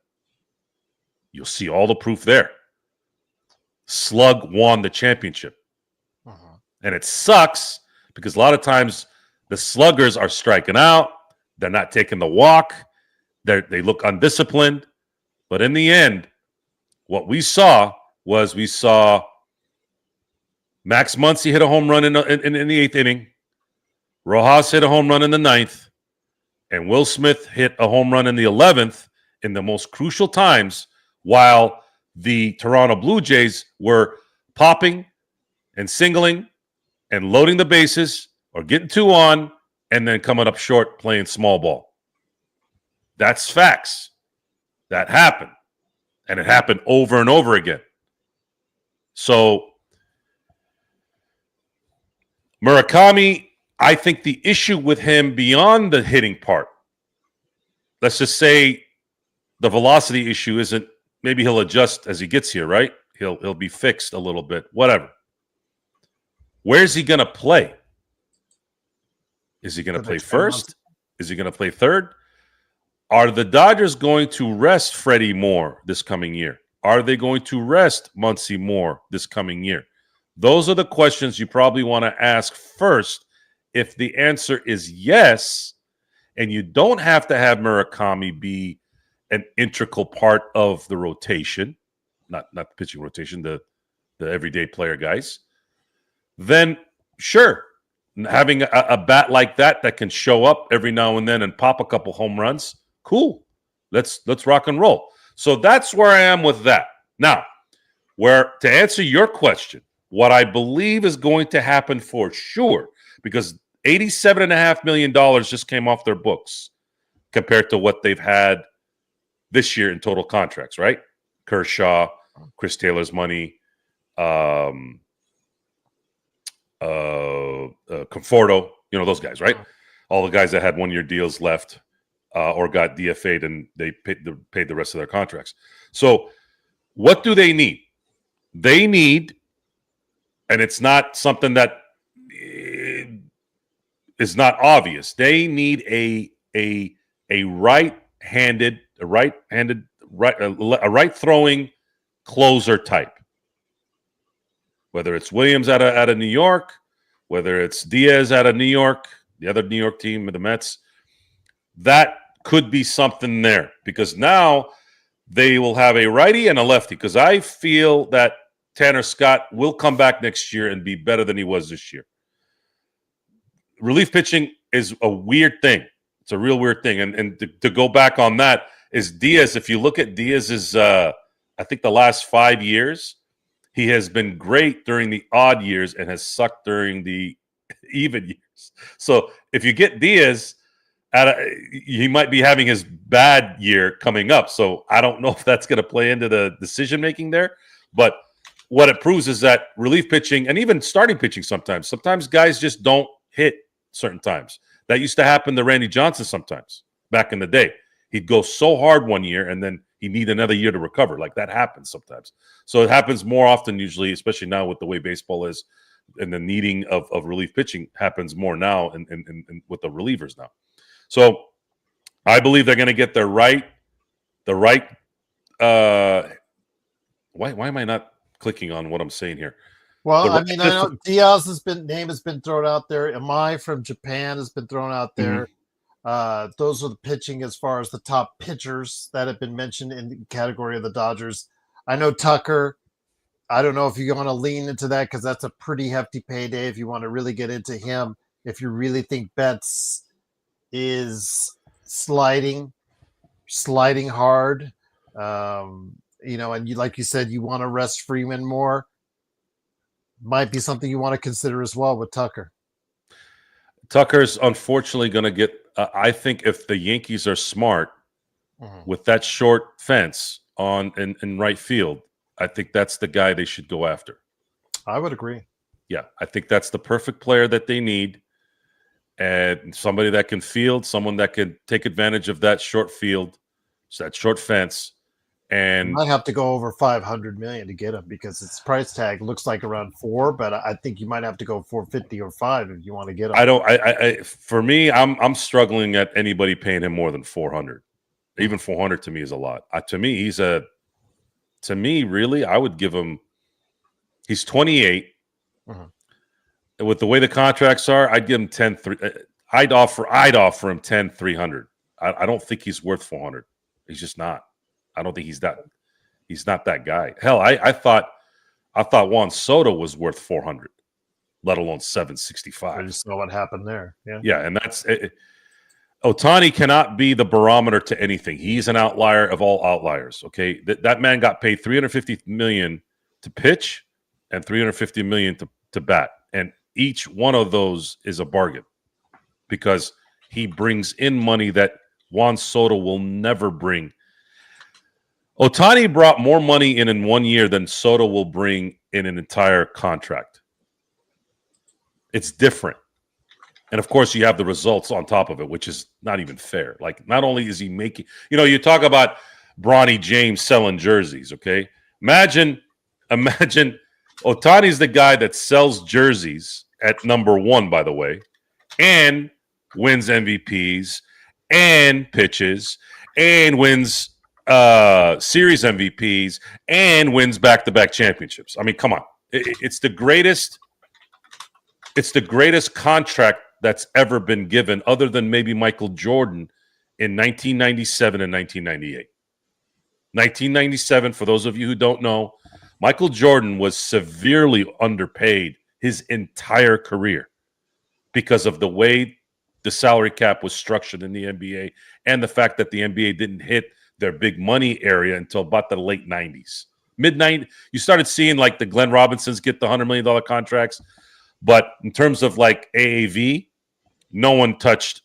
You'll see all the proof there. Slug won the championship. And it sucks because a lot of times the sluggers are striking out. They're not taking the walk. They look undisciplined. But in the end, what we saw Max Muncy hit a home run in the 8th inning. Rojas hit a home run in the 9th. And Will Smith hit a home run in the 11th in the most crucial times while the Toronto Blue Jays were popping and singling and loading the bases or getting 2 on and then coming up short playing small ball. That's facts. That happened. And it happened over and over again. So Murakami, I think the issue with him beyond the hitting part, let's just say the velocity issue isn't, maybe he'll adjust as he gets here, right? He'll be fixed a little bit, whatever. Where's he going to play? Is he going to play first? Is he going to play third? Are the Dodgers going to rest Freddie Moore this coming year? Are they going to rest Muncy Moore this coming year? Those are the questions you probably want to ask first if the answer is yes, and you don't have to have Murakami be an integral part of the rotation, not the pitching rotation, the everyday player guys, then sure, having a bat like that can show up every now and then and pop a couple home runs, cool. Let's rock and roll. So that's where I am with that. Now, to answer your question, what I believe is going to happen for sure, because $87.5 million just came off their books compared to what they've had this year in total contracts, right? Kershaw, Chris Taylor's money, Conforto, those guys, right? All the guys that had 1-year deals left or got DFA'd and they paid the rest of their contracts. So what do they need? They need, and it's not something that is not obvious. They need a right throwing closer type. Whether it's Williams out of New York, whether it's Diaz out of New York, the other New York team, the Mets, that could be something there, because now they will have a righty and a lefty, because I feel that Tanner Scott will come back next year and be better than he was this year. Relief pitching is a weird thing. It's a real weird thing. And to go back on that is Diaz. If you look at Diaz's, I think the last 5 years, he has been great during the odd years and has sucked during the even years. So if you get Diaz, he might be having his bad year coming up. So I don't know if that's going to play into the decision-making there. But what it proves is that relief pitching and even starting pitching sometimes guys just don't hit certain times. That used to happen to Randy Johnson sometimes back in the day. He'd go so hard one year and then he'd need another year to recover. Like that happens sometimes. So it happens more often usually, especially now with the way baseball is, and the needing of relief pitching happens more now and with the relievers now. So I believe they're going to get the right. Why am I not clicking on what I'm saying here? Well, I know Diaz's name has been thrown out there. Amai from Japan has been thrown out there. Mm-hmm. Those are the pitching as far as the top pitchers that have been mentioned in the category of the Dodgers. I know Tucker. I don't know if you want to lean into that because that's a pretty hefty payday if you want to really get into him. If you really think Betts is sliding hard, and you, like you said, you want to rest Freeman more. Might be something you want to consider as well with Tucker. Tucker's unfortunately going to get. I think if the Yankees are smart with that short fence in right field, I think that's the guy they should go after. I would agree. Yeah, I think that's the perfect player that they need, and somebody that can field, someone that can take advantage of that short field, that short fence. And you might have to go over $500 million to get him because its price tag looks like around $4, but I think you might have to go $450 or $5 if you want to get him. For me, I'm struggling at anybody paying him more than $400. Even $400 to me is a lot. Really, I would give him. He's 28. Mm-hmm. With the way the contracts are, I'd give him 10-3. I'd offer him 10-300. I don't think he's worth $400. He's just not. I don't think he's not that guy. Hell, I thought Juan Soto was worth $400, let alone $765. I just know what happened there. Yeah, and that's it. Ohtani cannot be the barometer to anything. He's an outlier of all outliers. Okay, that man got paid $350 million to pitch and $350 million to bat, and each one of those is a bargain because he brings in money that Juan Soto will never bring. Ohtani brought more money in 1 year than Soto will bring in an entire contract. It's different. And, of course, you have the results on top of it, which is not even fair. Like, not only is he making – you talk about Bronny James selling jerseys, okay? Imagine Ohtani's the guy that sells jerseys at number 1, by the way, and wins MVPs and pitches and wins – series MVPs and wins back-to-back championships. I mean, come on. It's the greatest contract that's ever been given, other than maybe Michael Jordan in 1997 and 1998. 1997, for those of you who don't know, Michael Jordan was severely underpaid his entire career because of the way the salary cap was structured in the NBA and the fact that the NBA didn't hit their big money area until about the late 90s. Mid-90s, you started seeing like the Glenn Robinsons get the $100 million contracts. But in terms of like AAV, no one touched.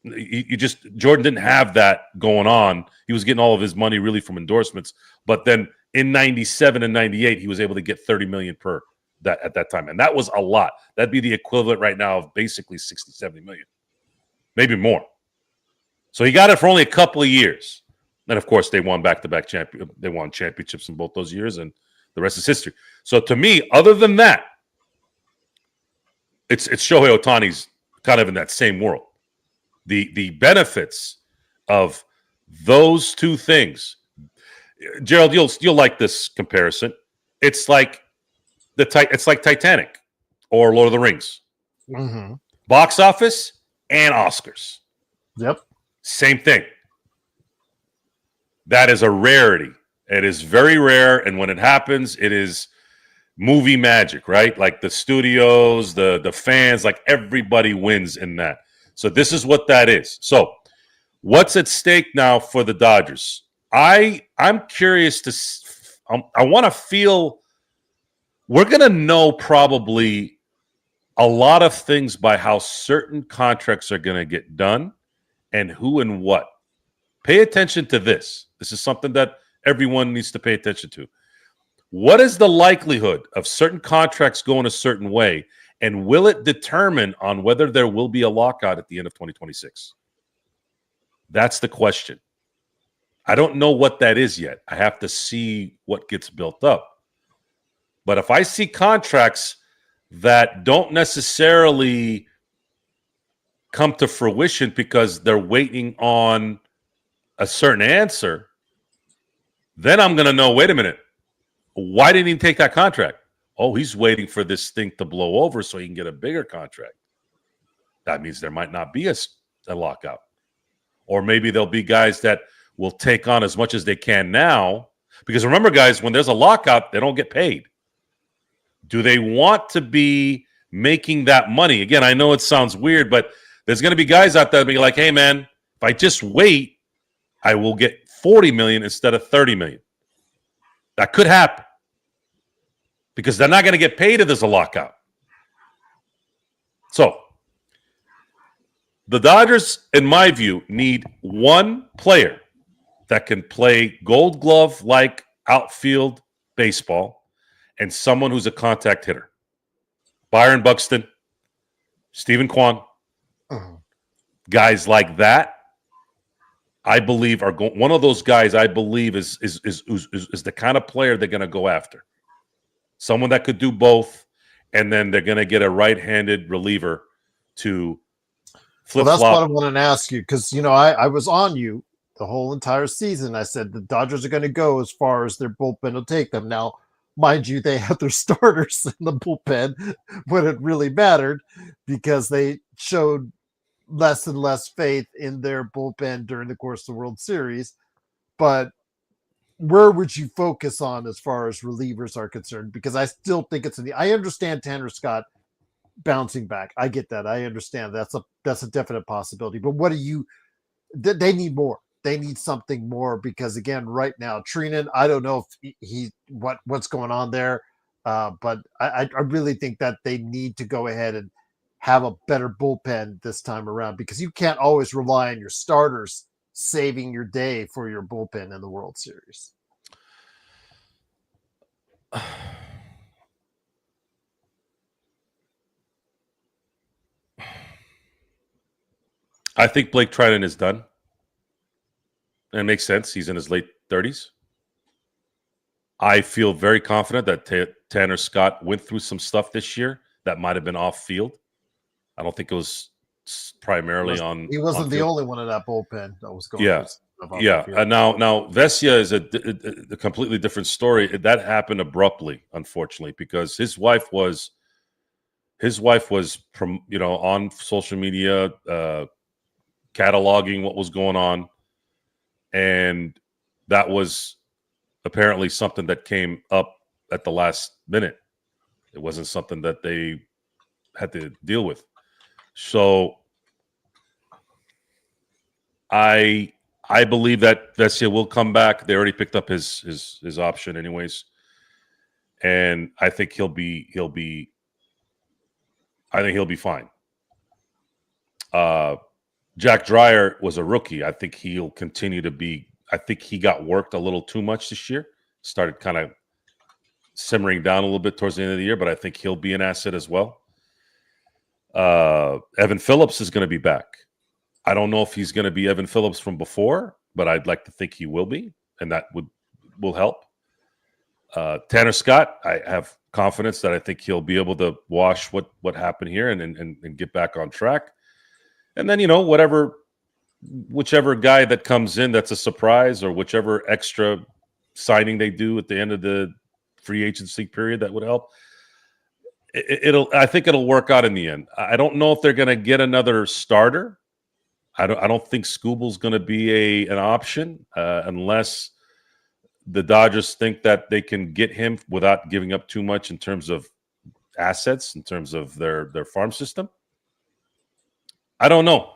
Jordan didn't have that going on. He was getting all of his money really from endorsements. But then in 97 and 98, he was able to get 30 million per that at that time. And that was a lot. That'd be the equivalent right now of basically 60, 70 million, maybe more. So he got it for only a couple of years. And of course, they won back-to-back they won championships in both those years, and the rest is history. So to me, other than that, it's Shohei Ohtani's kind of in that same world. The benefits of those two things, Gerald, you'll like this comparison. It's like Titanic or Lord of the Rings. Mm-hmm. Box office and Oscars. Yep. Same thing. That is a rarity. It is very rare, and when it happens, it is movie magic, right? Like the studios, the fans, like everybody wins in that. So this is what that is. So what's at stake now for the Dodgers? I'm curious I want to feel we're going to know probably a lot of things by how certain contracts are going to get done and who and what. Pay attention to this. This is something that everyone needs to pay attention to. What is the likelihood of certain contracts going a certain way, and will it determine on whether there will be a lockout at the end of 2026? That's the question. I don't know what that is yet. I have to see what gets built up. But if I see contracts that don't necessarily come to fruition because they're waiting on a certain answer, then I'm going to know, wait a minute, why didn't he take that contract? Oh, he's waiting for this thing to blow over so he can get a bigger contract. That means there might not be a lockout. Or maybe there'll be guys that will take on as much as they can now. Because remember, guys, when there's a lockout, they don't get paid. Do they want to be making that money? Again, I know it sounds weird, but there's going to be guys out there that be like, hey, man, if I just wait, I will get 40 million instead of 30 million. That could happen because they're not going to get paid if there's a lockout. So the Dodgers, in my view, need one player that can play Gold Glove-like outfield baseball and someone who's a contact hitter. Byron Buxton, Stephen Kwan, guys like that, I believe are one of those guys. I believe is the kind of player they're going to go after. Someone that could do both, and then they're going to get a right-handed reliever to flip. Well, that's what I wanted to ask you because I was on you the whole entire season. I said the Dodgers are going to go as far as their bullpen will take them. Now, mind you, they had their starters in the bullpen when it really mattered because they showed less and less faith in their bullpen during the course of the World Series. But where would you focus on as far as relievers are concerned? Because I still think I understand Tanner Scott bouncing back. I get that. I understand that's a definite possibility. But what they need more. They need something more because again, right now, Treinen, I don't know if what's going on there. But I really think that they need to go ahead and have a better bullpen this time around because you can't always rely on your starters saving your day for your bullpen in the World Series. I think Blake Treinen is done. And it makes sense. He's in his late 30s. I feel very confident that Tanner Scott went through some stuff this year that might have been off field. I don't think it was primarily on. He wasn't the only one in that bullpen that was going. Now Vesia is a completely different story. That happened abruptly, unfortunately, because his wife was his wife was on social media cataloging what was going on, and that was apparently something that came up at the last minute. It wasn't something that they had to deal with. So I believe that Vesia will come back. They already picked up his option anyways, and I think he'll be fine. Jack Dreyer was a rookie. I think he'll continue to be. I think he got worked a little too much this year. Started kind of simmering down a little bit towards the end of the year, but I think he'll be an asset as well. Evan Phillips is going to be back. I don't know if he's going to be Evan Phillips from before, but I'd like to think he will be, and that will help. Tanner Scott, I have confidence that I think he'll be able to wash what happened here and get back on track. And then, whichever guy that comes in that's a surprise, or whichever extra signing they do at the end of the free agency period that would help. I think it'll work out in the end. I don't know if they're going to get another starter. I don't think Skubal's going to be an option unless the Dodgers think that they can get him without giving up too much in terms of assets, in terms of their farm system. I don't know.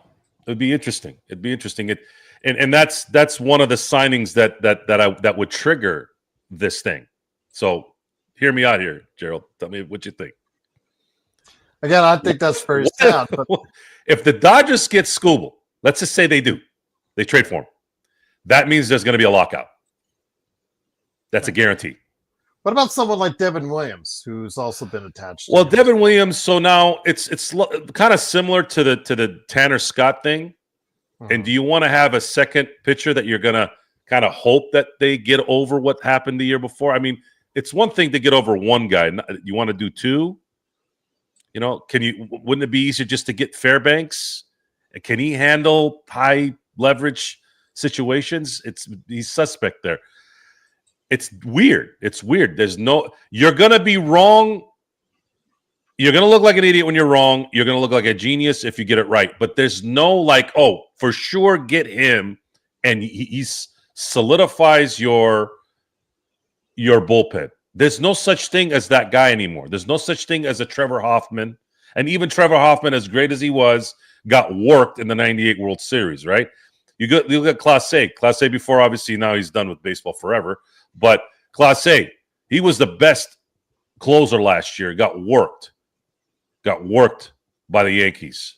It'd be interesting. And that's one of the signings that would trigger this thing. So hear me out here, Gerald. Tell me what you think. Again, I think that's very sad. But if the Dodgers get Skubal, let's just say they do, they trade for him. That means there's going to be a lockout. That's a guarantee. What about someone like Devin Williams, who's also been attached? Well, Devin Williams. So now it's kind of similar to the Tanner Scott thing. Mm-hmm. And do you want to have a second pitcher that you're going to kind of hope that they get over what happened the year before? I mean, it's one thing to get over one guy. You want to do two? Wouldn't it be easier just to get Fairbanks? Can he handle high leverage situations? He's suspect there. It's weird. You're going to be wrong. You're going to look like an idiot when you're wrong. You're going to look like a genius if you get it right. But there's no for sure get him, and he solidifies your bullpen. There's no such thing as that guy anymore. There's no such thing as a Trevor Hoffman. And even Trevor Hoffman, as great as he was, got worked in the 98 World Series, right? You look at Clase. Clase before, obviously, now he's done with baseball forever. But Clase, he was the best closer last year. Got worked by the Yankees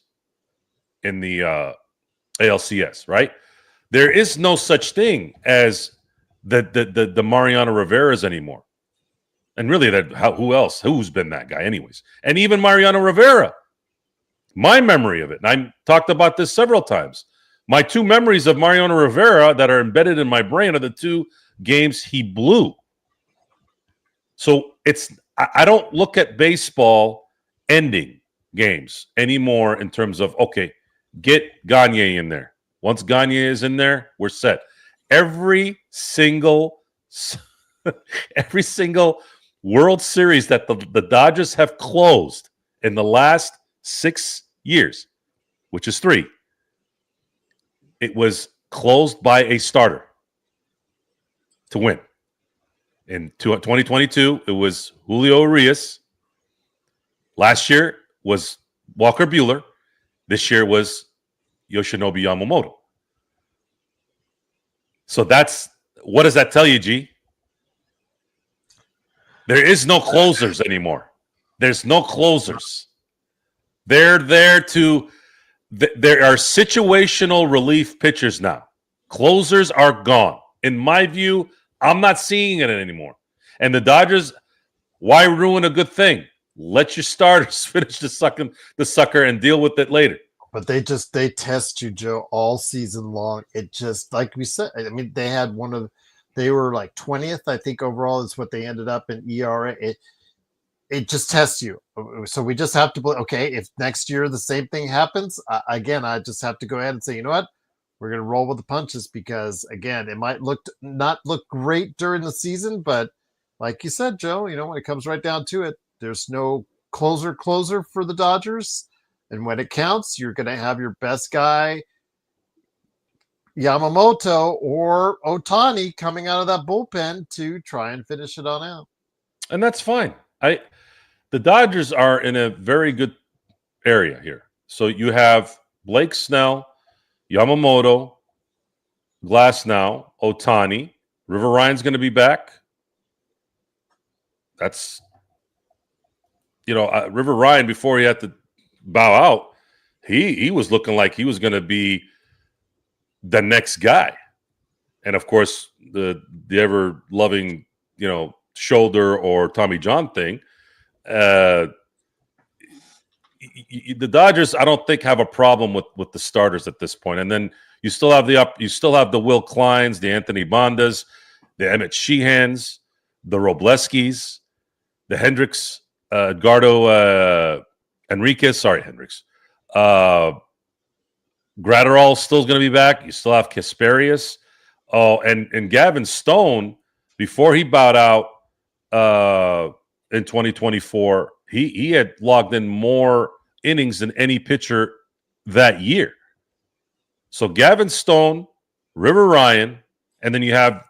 in the ALCS, right? There is no such thing as the Mariano Rivera's anymore. And really, who else? Who's been that guy anyways? And even Mariano Rivera, my memory of it, and I talked about this several times, my two memories of Mariano Rivera that are embedded in my brain are the two games he blew. So I don't look at baseball ending games anymore in terms of, okay, get Gagne in there. Once Gagne is in there, we're set. Every single World Series that the Dodgers have closed in the last 6 years, which is 3, it was closed by a starter to win. In 2022, it was Julio Urias. Last year was Walker Buehler. This year was Yoshinobu Yamamoto. So what does that tell you, G? There is no closers anymore. There's no closers. There are situational relief pitchers now. Closers are gone. In my view, I'm not seeing it anymore. And the Dodgers, why ruin a good thing? Let your starters finish the sucker and deal with it later. But they test you, Joe, all season long. It just, like we said, I mean, they were like 20th, I think, overall is what they ended up in ERA. It just tests you. So we just have to, okay, if next year the same thing happens, again, I just have to go ahead and say, you know what? We're going to roll with the punches because, again, it might not look great during the season, but like you said, Joe, when it comes right down to it, there's no closer for the Dodgers. And when it counts, you're going to have your best guy, Yamamoto or Otani, coming out of that bullpen to try and finish it on out. And that's fine. The Dodgers are in a very good area here. So you have Blake Snell, Yamamoto, Glasnow, Otani. River Ryan's going to be back. That's, River Ryan, before he had to bow out, he was looking like he was going to be the next guy. And of course, the ever loving, shoulder or Tommy John thing. The Dodgers, I don't think, have a problem with the starters at this point. And then you still have the Will Kleins, the Anthony Bandas, the Emmett Sheehans, the Robleskis, the Hendricks, Edgardo Enriquez. Sorry, Hendricks. Gratterall still going to be back. You still have Kasperius. Oh, and Gavin Stone, before he bowed out in 2024, he had logged in more innings than any pitcher that year. So Gavin Stone, River Ryan, and then you have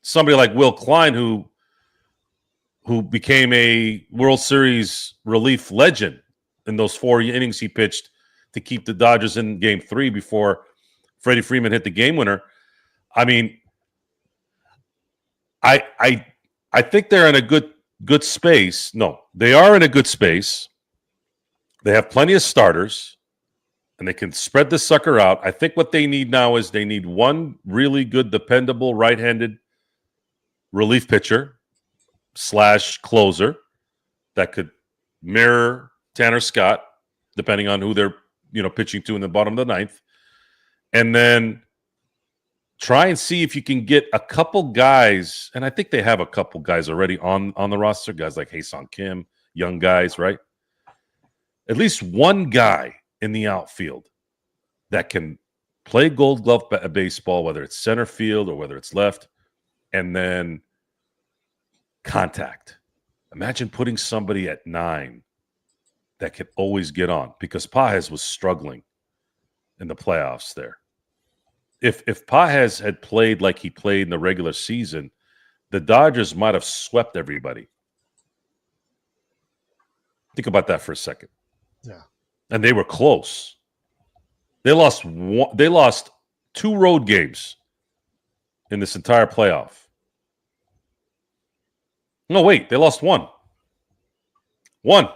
somebody like Will Klein who became a World Series relief legend in those 4 innings he pitched to keep the Dodgers in Game 3 before Freddie Freeman hit the game winner. I mean, I think they're in a good space. No, they are in a good space. They have plenty of starters, and they can spread the sucker out. I think what they need now is they need one really good, dependable right-handed relief pitcher / closer that could mirror Tanner Scott, depending on who they're pitching to in the bottom of the ninth, and then try and see if you can get a couple guys, and I think they have a couple guys already on the roster, guys like Hae-Sung Kim, young guys, right? At least one guy in the outfield that can play Gold Glove baseball, whether it's center field or whether it's left, and then contact. Imagine putting somebody at 9 that could always get on, because Pages was struggling in the playoffs there. If Pages had played like he played in the regular season, the Dodgers might have swept everybody. Think about that for a second. Yeah. And they were close. They lost 2 road games in this entire playoff. No, wait, they lost 1. 1.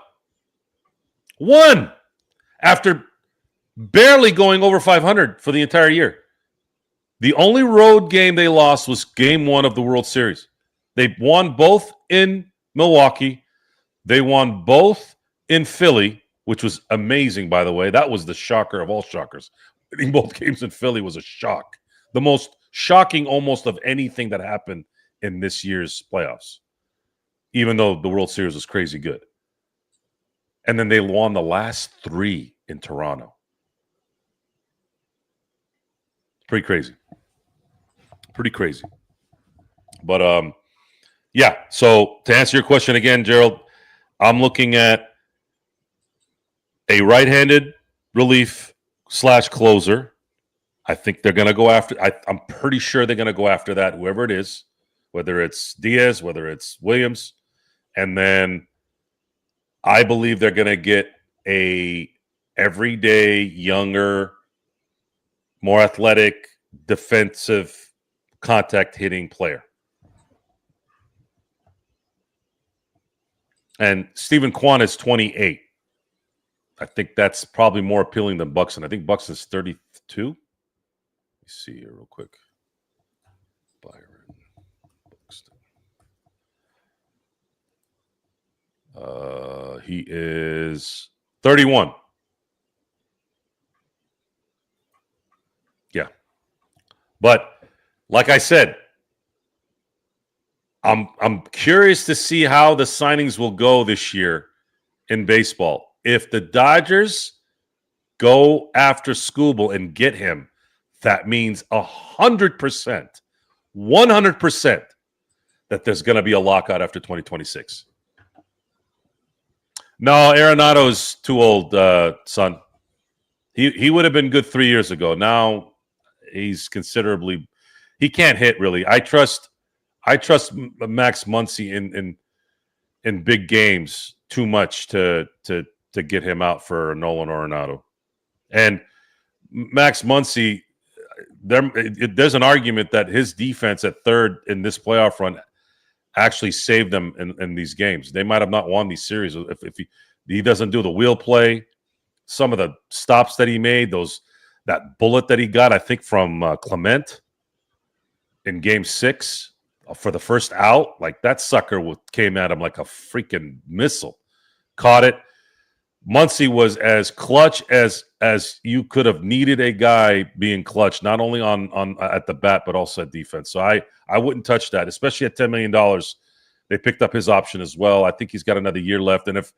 After barely going over 500 for the entire year. The only road game they lost was Game 1 of the World Series. They won both in Milwaukee. They won both in Philly, which was amazing, by the way. That was the shocker of all shockers. Winning both games in Philly was a shock. The most shocking almost of anything that happened in this year's playoffs, even though the World Series was crazy good. And then they won the last 3 in Toronto. Pretty crazy. But, yeah. So to answer your question again, Gerald, I'm looking at a right-handed relief / closer. I think they're going to go after. I'm pretty sure they're going to go after that, whoever it is, whether it's Diaz, whether it's Williams. And then I believe they're going to get a everyday, younger, more athletic, defensive, contact hitting player. And Stephen Kwan is 28. I think that's probably more appealing than Buxton. I think Buxton's 32. Let me see here real quick. Byron Buxton. He is 31. Yeah. But like I said, I'm curious to see how the signings will go this year in baseball. If the Dodgers go after Skubal and get him, that means 100%, 100% that there's going to be a lockout after 2026. No, Arenado's too old, son. He would have been good 3 years ago. Now he's considerably. He can't hit really. I trust Max Muncy in big games too much to get him out for Nolan Arenado. And Max Muncy, there's an argument that his defense at third in this playoff run actually saved them in these games. They might have not won these series if he doesn't do the wheel play. Some of the stops that he made, that bullet that he got, I think from Clement in Game 6 for the first out, like that sucker came at him like a freaking missile. Caught it. Muncy was as clutch as you could have needed a guy being clutch, not only on at the bat but also at defense. So I wouldn't touch that, especially at $10 million. They picked up his option as well. I think he's got another year left, and if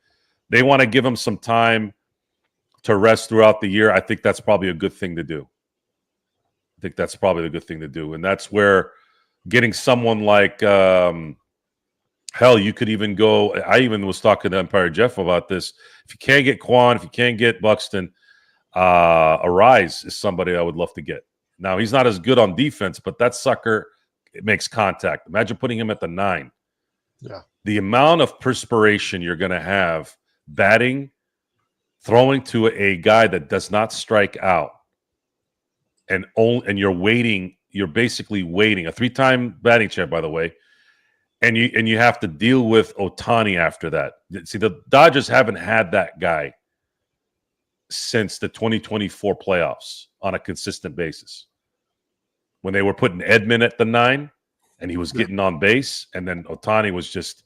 they want to give him some time to rest throughout the year, I think that's probably a good thing to do. And that's where getting someone like hell, you could even go. I even was talking to Empire Jeff about this. If you can't get Quan, if you can't get Buxton, Arise is somebody I would love to get. Now, he's not as good on defense, but that sucker, it makes contact. Imagine putting him at the 9. Yeah. The amount of perspiration you're going to have batting, throwing to a guy that does not strike out, and you're waiting. You're basically waiting. A 3-time batting champ, by the way. And you have to deal with Ohtani after that. See, the Dodgers haven't had that guy since the 2024 playoffs on a consistent basis. When they were putting Edman at the 9 and he was getting on base, and then Ohtani was just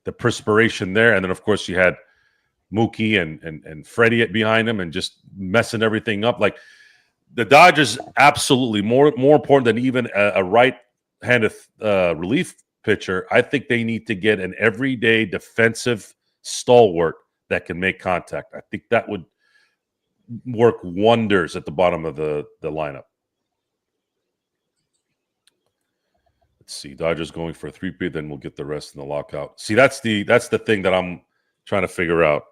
the perspiration there. And then, of course, you had Mookie and Freddie behind him and just messing everything up. Like, the Dodgers, absolutely more important than even a right-handed relief pitcher. I think they need to get an everyday defensive stalwart that can make contact. I think that would work wonders at the bottom of the lineup. Let's see. Dodgers going for a 3-peat, then we'll get the rest in the lockout. See, that's the thing that I'm trying to figure out.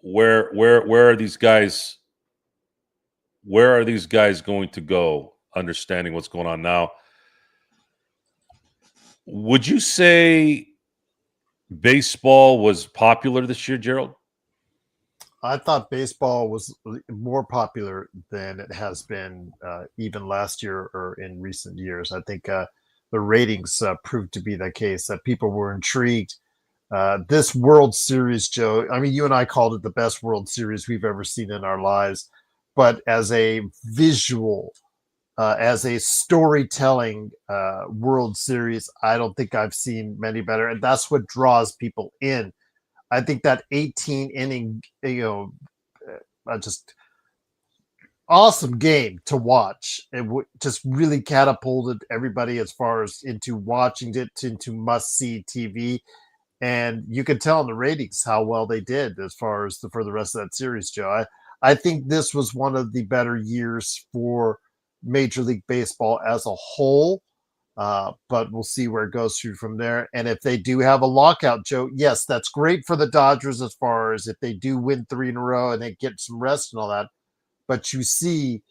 Where are these guys? Where are these guys going to go? Understanding what's going on now. Would you say baseball was popular this year, Gerald? I thought baseball was more popular than it has been even last year or in recent years. I think the ratings proved to be the case, that people were intrigued. This World Series, Joe, I mean, you and I called it the best World Series we've ever seen in our lives. But as a visual, as a storytelling World Series, I don't think I've seen many better. And that's what draws people in. I think that 18-inning, just awesome game to watch. It just really catapulted everybody as far as into watching it, into must-see TV. And you could tell in the ratings how well they did as far as for the rest of that series, Joe. I think this was one of the better years for Major League Baseball as a whole, but we'll see where it goes through from there. And if they do have a lockout, Joe, yes, that's great for the Dodgers as far as if they do win 3 in a row and they get some rest and all that. But you see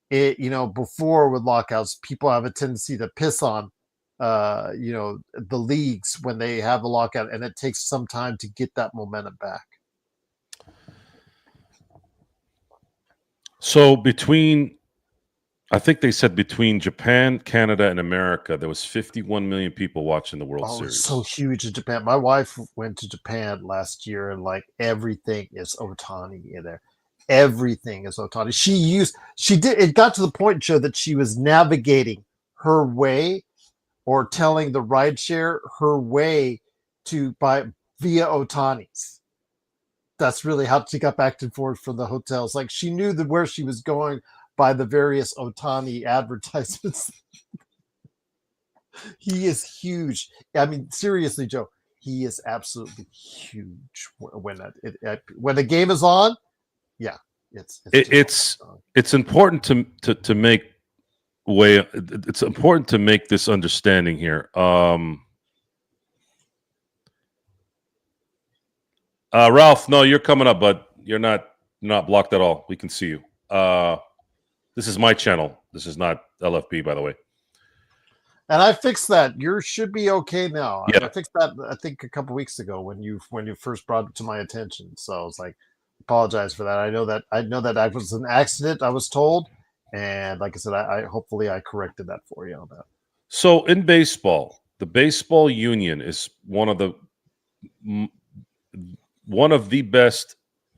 it, before with lockouts, people have a tendency to piss on, the leagues when they have a lockout, and it takes some time to get that momentum back. So I think they said between Japan, Canada, and America, there was 51 million people watching the World Series. It's so huge in Japan. My wife went to Japan last year, and like everything is Ohtani in there. Everything is Ohtani. It got to the point, Joe, that she was navigating her way or telling the rideshare her way via Ohtani's. That's really how she got back and forth from the hotels. Like, she knew where she was going by the various Ohtani advertisements. He is huge. I mean, seriously, Joe, he is absolutely huge when the game is on. Yeah, it's important to make way. It's important to make this understanding here. Ralph, no, you're coming up, but you're not blocked at all. We can see you. This is my channel. This is not LFB, by the way. And I fixed that. You should be okay now. Yeah. I fixed that, I think, a couple weeks ago when you first brought it to my attention. So I was like, apologize for that. I know that was an accident, I was told. And like I said, I hopefully I corrected that for you on that. So in baseball, the baseball union is one of the best,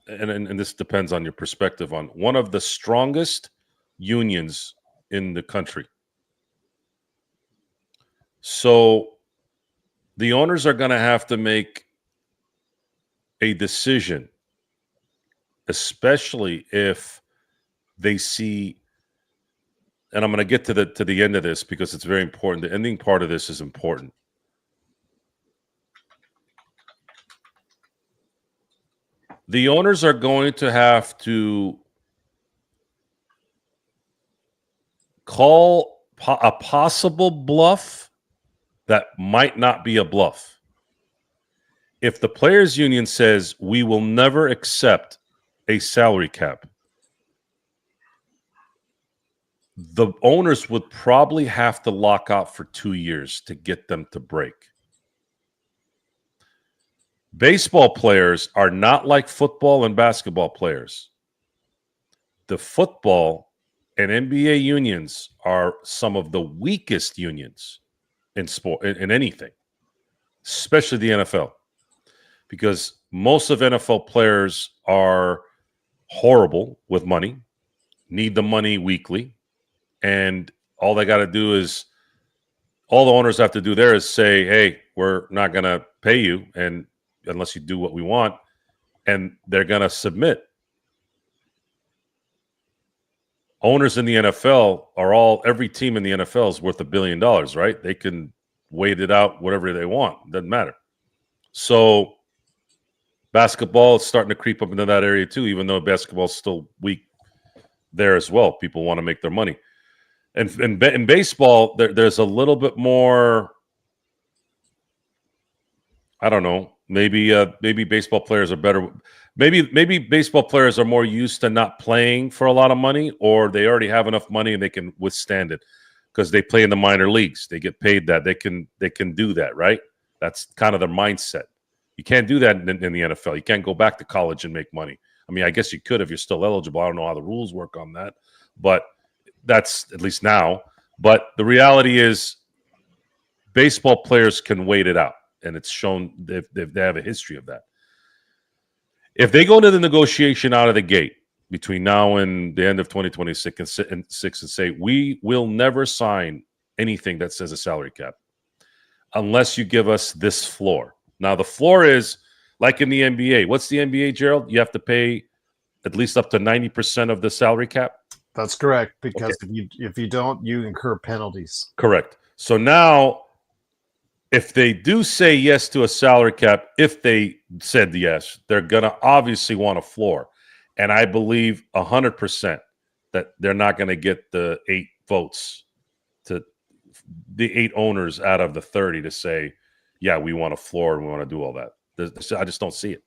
and this depends on your perspective, on one of the strongest unions in the country. So the owners are going to have to make a decision, especially if they see, and I'm going to get to the end of this because it's very important. The ending part of this is important. The owners are going to have to call a possible bluff that might not be a bluff. If the players' union says we will never accept a salary cap, the owners would probably have to lock out for 2 years to get them to break. Baseball players are not like football and basketball players. The football and NBA unions are some of the weakest unions in sport, in anything, especially the NFL, because most of NFL players are horrible with money, need the money weekly, and all they got to do is, all the owners have to do there is say, hey, we're not going to pay you and unless you do what we want, and they're going to submit. Owners in the NFL are every team in the NFL is worth $1 billion, right? They can wait it out, whatever they want. Doesn't matter. So basketball is starting to creep up into that area too, even though basketball is still weak there as well. People want to make their money. And in baseball, there's a little bit more, I don't know, maybe baseball players are better. Maybe baseball players are more used to not playing for a lot of money, or they already have enough money and they can withstand it because they play in the minor leagues. They get paid that. They can do that, right? That's kind of their mindset. You can't do that in the NFL. You can't go back to college and make money. I mean, I guess you could if you're still eligible. I don't know how the rules work on that, but that's at least now. But the reality is baseball players can wait it out. And it's shown they have a history of that. If they go into the negotiation out of the gate between now and the end of 2026 and say, we will never sign anything that says a salary cap unless you give us this floor. Now, the floor is like in the NBA. What's the NBA, Gerald? You have to pay at least up to 90% of the salary cap? That's correct, because if you don't, you incur penalties. Correct. So now, if they do say yes to a salary cap, if they said yes, they're going to obviously want a floor. And I believe 100% that they're not going to get the 8 votes, to the 8 owners out of the 30 to say, yeah, we want a floor and we want to do all that. I just don't see it.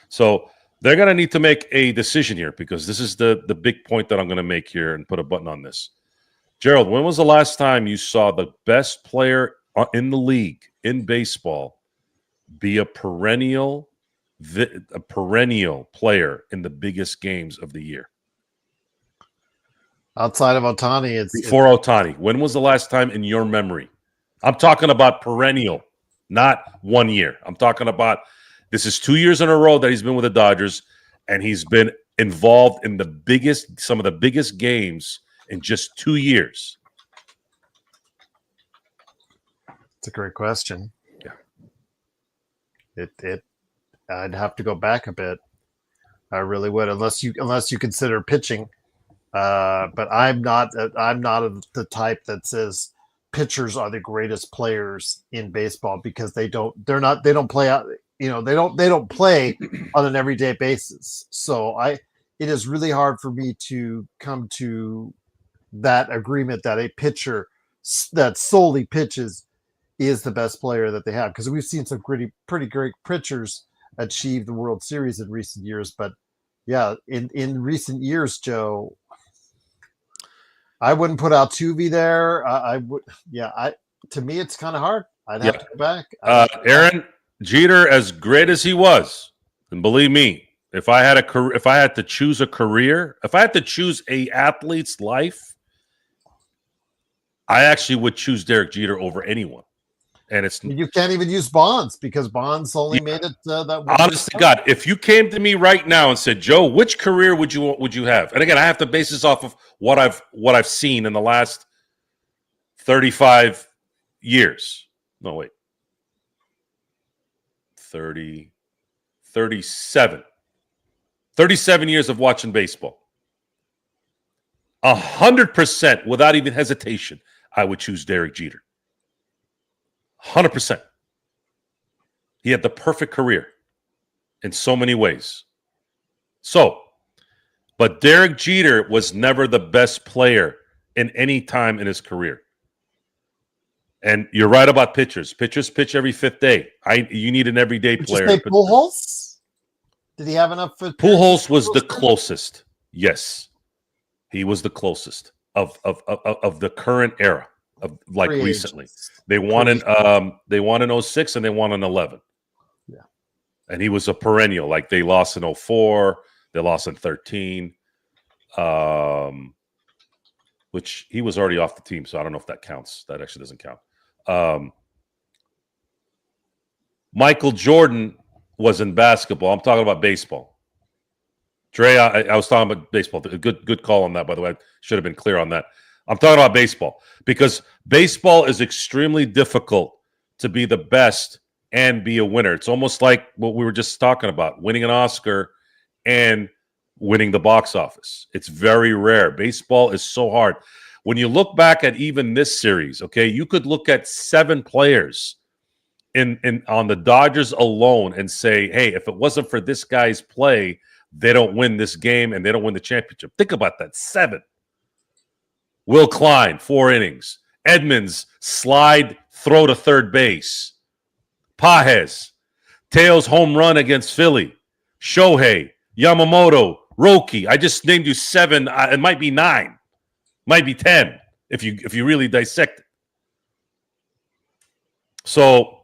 So they're going to need to make a decision here, because this is the big point that I'm going to make here and put a button on this. Gerald, when was the last time you saw the best player in the league in baseball be a perennial player in the biggest games of the year? Outside of Ohtani, before Ohtani. When was the last time in your memory? I'm talking about perennial, not 1 year. I'm talking about, this is 2 years in a row that he's been with the Dodgers, and he's been involved in some of the biggest games in just 2 years. It's a great question. Yeah. I'd have to go back a bit. I really would, unless you consider pitching. But I'm not the type that says pitchers are the greatest players in baseball, because they don't play out. They don't play on an everyday basis. So it is really hard for me to come to that agreement that a pitcher that solely pitches is the best player that they have, because we've seen some pretty great pitchers achieve the World Series in recent years. But yeah, in recent years, Joe, I wouldn't put Altuve there. I would, yeah. To me, it's kind of hard. I'd have to go back. Aaron Jeter, as great as he was, and believe me, if I had to choose a career, if I had to choose a athlete's life, I actually would choose Derek Jeter over anyone. And you can't even use Bonds because Bonds only made it that one. Honest to God, if you came to me right now and said, Joe, which career would you have? And again, I have to base this off of what I've seen in the last 35 years. No, wait. 37 years of watching baseball. 100% without even hesitation, I would choose Derek Jeter. 100%. He had the perfect career in so many ways. But Derek Jeter was never the best player in any time in his career. And you're right about pitchers. Pitchers pitch every fifth day. You need an everyday player. Did you say Pujols? Did he have enough? Pujols was the closest. Yes, he was the closest of the current era of like recently. They won in 06 and they won in 11. Yeah, and he was a perennial. Like they lost in 04, they lost in 13. Which he was already off the team, so I don't know if that counts. That actually doesn't count. Michael Jordan was in basketball. I'm talking about baseball. Dre, I was talking about baseball. Good call on that, by the way. I should have been clear on that. I'm talking about baseball because baseball is extremely difficult to be the best and be a winner. It's almost like what we were just talking about, winning an Oscar and winning the box office. It's very rare. Baseball is so hard. When you look back at even this series, okay, you could look at 7 players on the Dodgers alone and say, hey, if it wasn't for this guy's play, they don't win this game and they don't win the championship. Think about that. 7. Will Klein, 4 innings. Edmonds, slide, throw to third base. Pages, Teo's home run against Philly. Shohei, Yamamoto, Roki. I just named you 7. It might be 9. Might be 10 if you really dissect it. So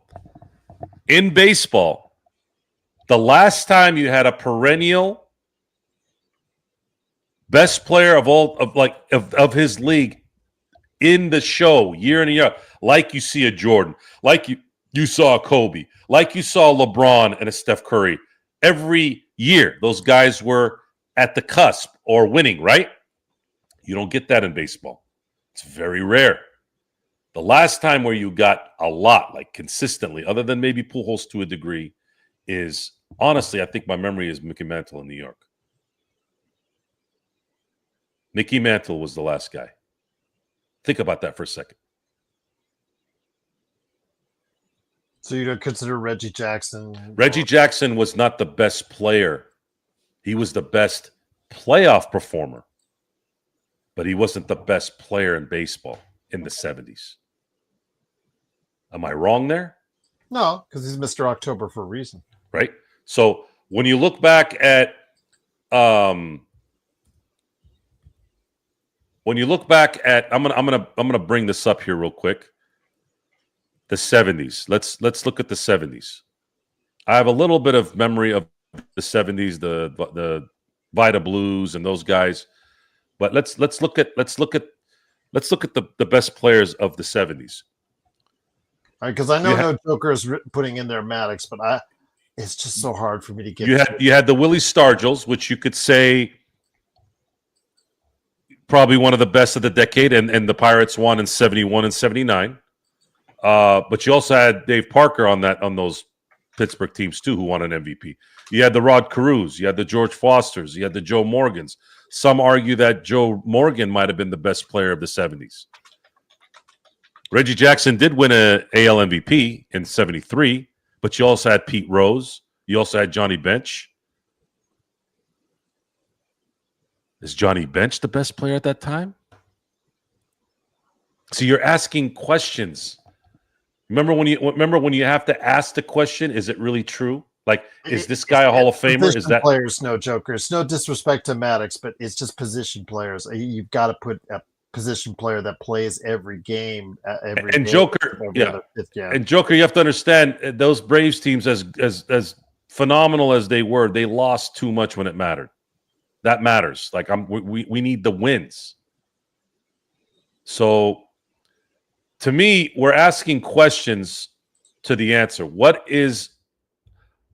in baseball, the last time you had a perennial best player of his league in the show year in and year out, like you see a Jordan, like you saw a Kobe, like you saw LeBron and a Steph Curry, every year those guys were at the cusp or winning, right? You don't get that in baseball. It's very rare. The last time where you got a lot, like consistently, other than maybe Pujols to a degree, is honestly, I think my memory is Mickey Mantle in New York. Mickey Mantle was the last guy. Think about that for a second. So you don't consider Reggie Jackson? Reggie Jackson was not the best player. He was the best playoff performer. But he wasn't the best player in baseball in the 70s. Am I wrong there? No, because he's Mr. October for a reason. Right? So when you look back at I'm gonna bring this up here real quick. The 70s. Let's look at the 70s. I have a little bit of memory of the 70s, the Vita Blues and those guys. But let's look at the best players of the 70s. All right, because I know no Joker is putting in their Maddox, but it's just so hard for me to get. You had the Willie Stargells, which you could say probably one of the best of the decade, and the Pirates won in 71 and 79. But you also had Dave Parker on those Pittsburgh teams too, who won an MVP. You had the Rod Carews, you had the George Fosters, you had the Joe Morgans. Some argue that Joe Morgan might have been the best player of the 70s. Reggie Jackson did win an AL MVP in 73, but you also had Pete Rose. You also had Johnny Bench. Is Johnny Bench the best player at that time? So you're asking questions. Remember when you have to ask the question, is it really true? Like, is this guy a Hall of Famer? Is Position that players, no jokers? No disrespect to Maddox, but it's just position players. You've got to put a position player that plays every game, every and day, Joker? every Yeah, other fifth game. and Joker, you have to understand those Braves teams, as phenomenal as they were, they lost too much when it mattered. That matters. Like we need the wins. So, to me, we're asking questions to the answer. What is?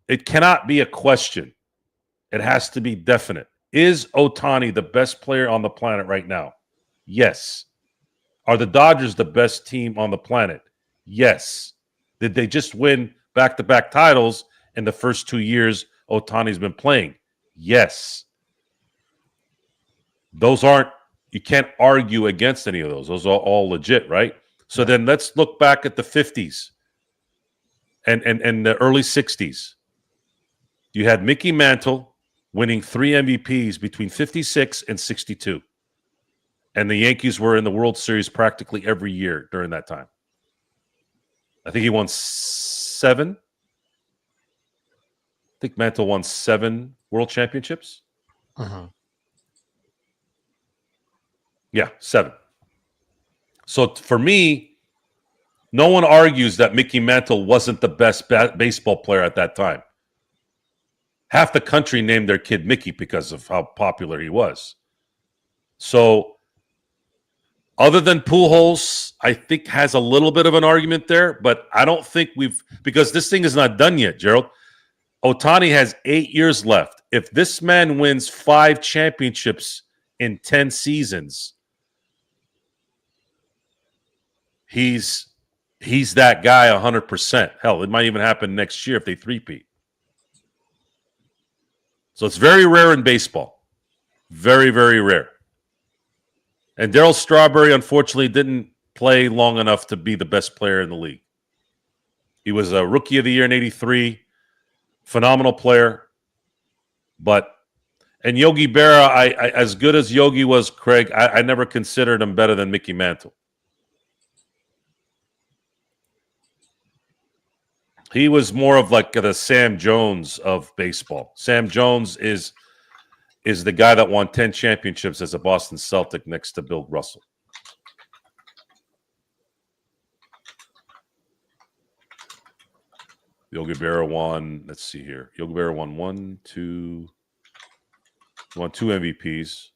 It cannot be a question. It has to be definite. Is Ohtani the best player on the planet right now? Yes. Are the Dodgers the best team on the planet? Yes. Did they just win back-to-back titles in the first 2 years Ohtani's been playing? Yes. Those aren't, you can't argue against any of those. Those are all legit, right? So then let's look back at the 50s and the early 60s. You had Mickey Mantle winning 3 MVPs between 56 and 62. And the Yankees were in the World Series practically every year during that time. I think he won 7. I think Mantle won 7 World Championships. Yeah, 7. So for me, no one argues that Mickey Mantle wasn't the best baseball player at that time. Half the country named their kid Mickey because of how popular he was. So, other than Pujols, I think has a little bit of an argument there, but I don't think because this thing is not done yet, Gerald. Ohtani has 8 years left. If this man wins 5 championships in 10 seasons, he's that guy 100%. Hell, it might even happen next year if they three-peat. So it's very rare in baseball. Very, very rare. And Darryl Strawberry, unfortunately, didn't play long enough to be the best player in the league. He was a Rookie of the Year in '83. Phenomenal player. And Yogi Berra, I as good as Yogi was, Craig, I never considered him better than Mickey Mantle. He was more of like the Sam Jones of baseball. Sam Jones is the guy that won 10 championships as a Boston Celtic next to Bill Russell. Yogi Berra won, let's see here. Yogi Berra won 2 MVPs.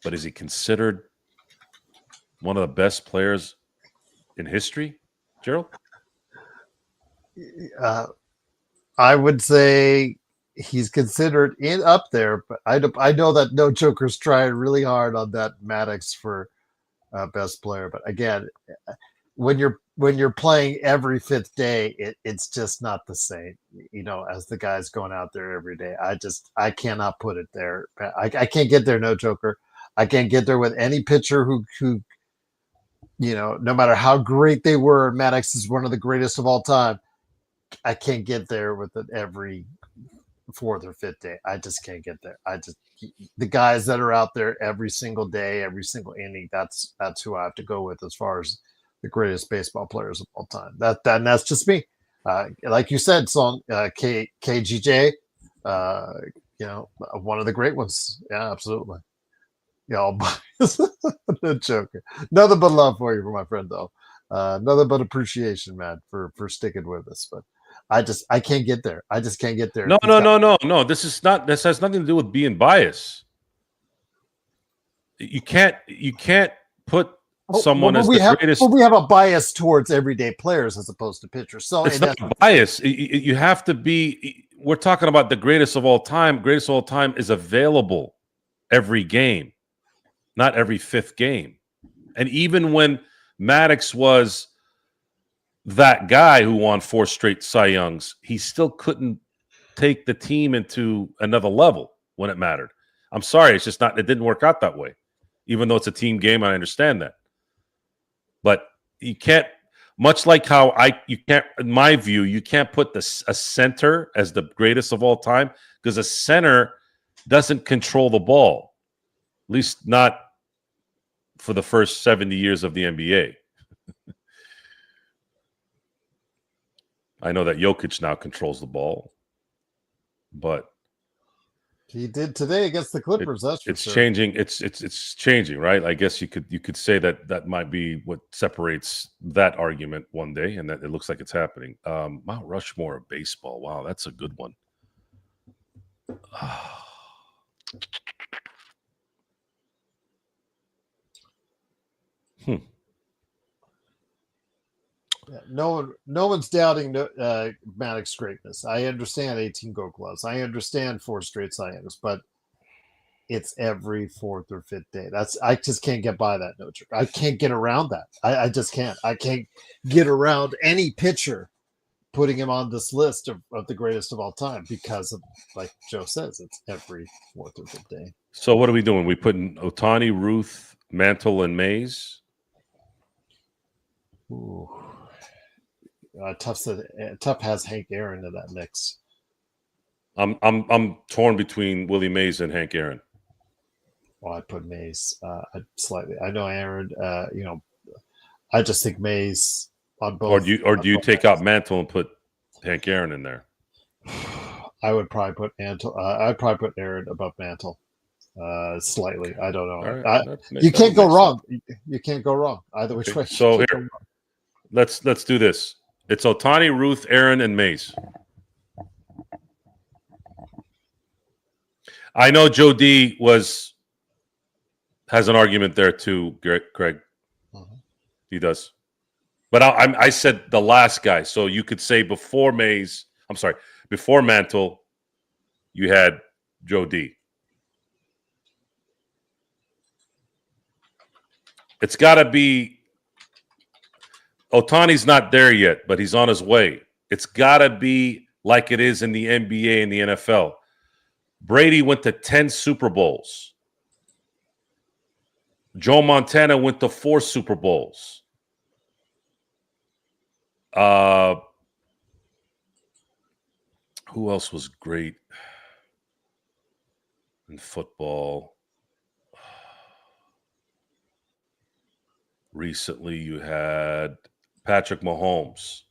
But is he considered one of the best players in history, Gerald? I would say he's considered up there, but I know that no joker's trying really hard on that Maddox for best player. But again, when you're playing every 5th day, it's just not the same, as the guys going out there every day. I cannot put it there. I can't get there, no joker. I can't get there with any pitcher who no matter how great they were. Maddox is one of the greatest of all time. I can't get there with it every 4th or 5th day. I just can't get there. The guys that are out there every single day, every single inning, that's who I have to go with as far as the greatest baseball players of all time. That's just me. Like you said, son, KGJ, one of the great ones. Yeah, absolutely. Y'all, no joker. Nothing but love for you, for my friend, though. Nothing but appreciation, man, for sticking with us. But I can't get there. I just can't get there. No. This has nothing to do with being biased. You can't put someone as the greatest. Well, we have a bias towards everyday players as opposed to pitchers. So it's not bias. You have to be. We're talking about the greatest of all time. Greatest of all time is available every game, not every 5th game. And even when Maddox was that guy who won 4 straight Cy Youngs, he still couldn't take the team into another level when it mattered. I'm sorry, it's just not. It didn't work out that way. Even though it's a team game, I understand that. But you can't. Much like how you can't, in my view, you can't put a center as the greatest of all time, because a center doesn't control the ball, at least not for the first 70 years of the NBA. I know that Jokic now controls the ball, but He did today against the Clippers. That's for it's sure. changing. It's changing, right? I guess you could say that might be what separates that argument one day, and that it looks like it's happening. Mount Rushmore of baseball. Wow, that's a good one. Yeah, no one's doubting Maddox's greatness. I understand 18 Gold Gloves. I understand 4 straight Cy Youngs, but it's every 4th or 5th day. I just can't get by that, no joke. I can't get around that. I just can't. I can't get around any pitcher putting him on this list of the greatest of all time because of, like Joe says, it's every 4th or 5th day. So what are we doing? We putting Ohtani, Ruth, Mantle, and Mays? Ooh. Tough has Hank Aaron in that mix. I'm torn between Willie Mays and Hank Aaron. Well, I put Mays slightly. I know Aaron. I just think Mays on both. Or do you take out Mantle and put Hank Aaron in there? I would probably put Mantle. I'd probably put Aaron above Mantle. Slightly. I don't know. Right. You can't go wrong. You can't go wrong either which way. So here, let's do this. It's Ohtani, Ruth, Aaron, and Mays. I know Joe D has an argument there too, Craig. Mm-hmm. He does. But I said the last guy. So you could say before Mays, I'm sorry, before Mantle, you had Joe D. It's got to be Ohtani's not there yet, but he's on his way. It's got to be like it is in the NBA and the NFL. Brady went to 10 Super Bowls. Joe Montana went to 4 Super Bowls. Who else was great in football? Recently, you had Patrick Mahomes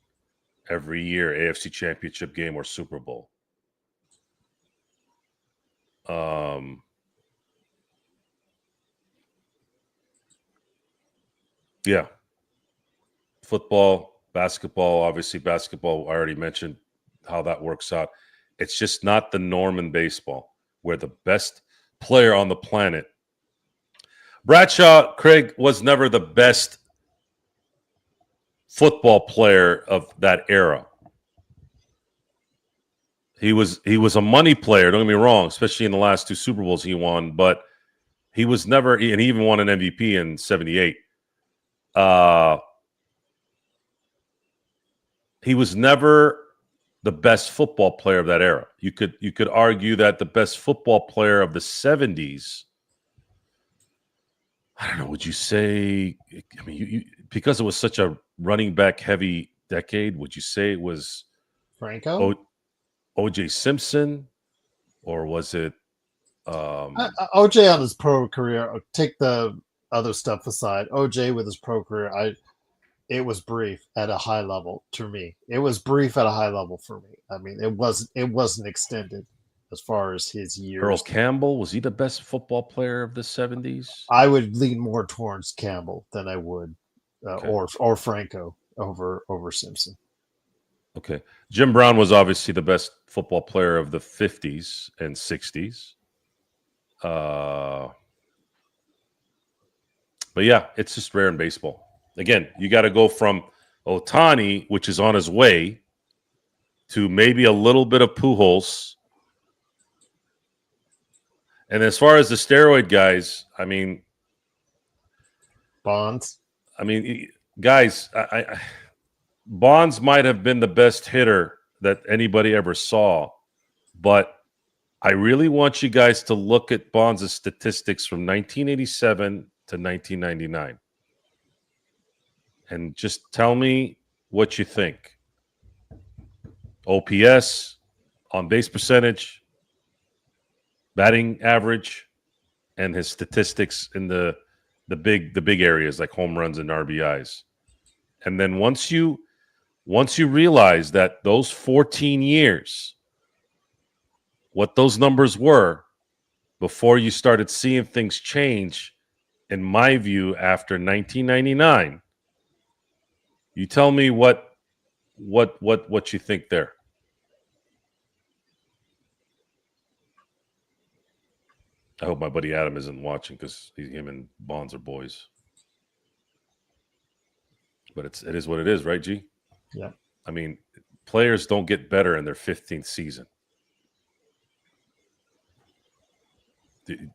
every year, AFC Championship game or Super Bowl. Yeah. Football, basketball, obviously basketball, I already mentioned how that works out. It's just not the norm in baseball where the best player on the planet. Bradshaw, Craig, was never the best football player of that era. He was a money player, don't get me wrong, especially in the last 2 Super Bowls he won, but he was never, and he even won an MVP in 78. He was never the best football player of that era. You could argue that the best football player of the 70s, I don't know, would you say, I mean, you because it was such a running back heavy decade, would you say it was Franco? O.J. Simpson, or was it OJ on his pro career? Take the other stuff aside. OJ with his pro career, it was brief at a high level to me. It was brief at a high level for me. I mean, it wasn't extended as far as his years. Earl Campbell? Was he the best football player of the 70s? I would lean more towards Campbell than I would, Okay. or Franco over Simpson. Okay. Jim Brown was obviously the best football player of the 50s and 60s. But yeah, it's just rare in baseball. Again, you got to go from Ohtani, which is on his way, to maybe a little bit of Pujols. And as far as the steroid guys, I mean, Bonds. I mean, guys, Bonds might have been the best hitter that anybody ever saw, but I really want you guys to look at Bonds' statistics from 1987 to 1999. And just tell me what you think. OPS, on base percentage, batting average, and his statistics in the big areas like home runs and RBIs. And then once you once you realize that those 14 years, what those numbers were before you started seeing things change, in my view, after 1999, you tell me what you think there. I hope my buddy Adam isn't watching because him and Bonds are boys. But it is what it is, right, G? Yeah. I mean, players don't get better in their 15th season.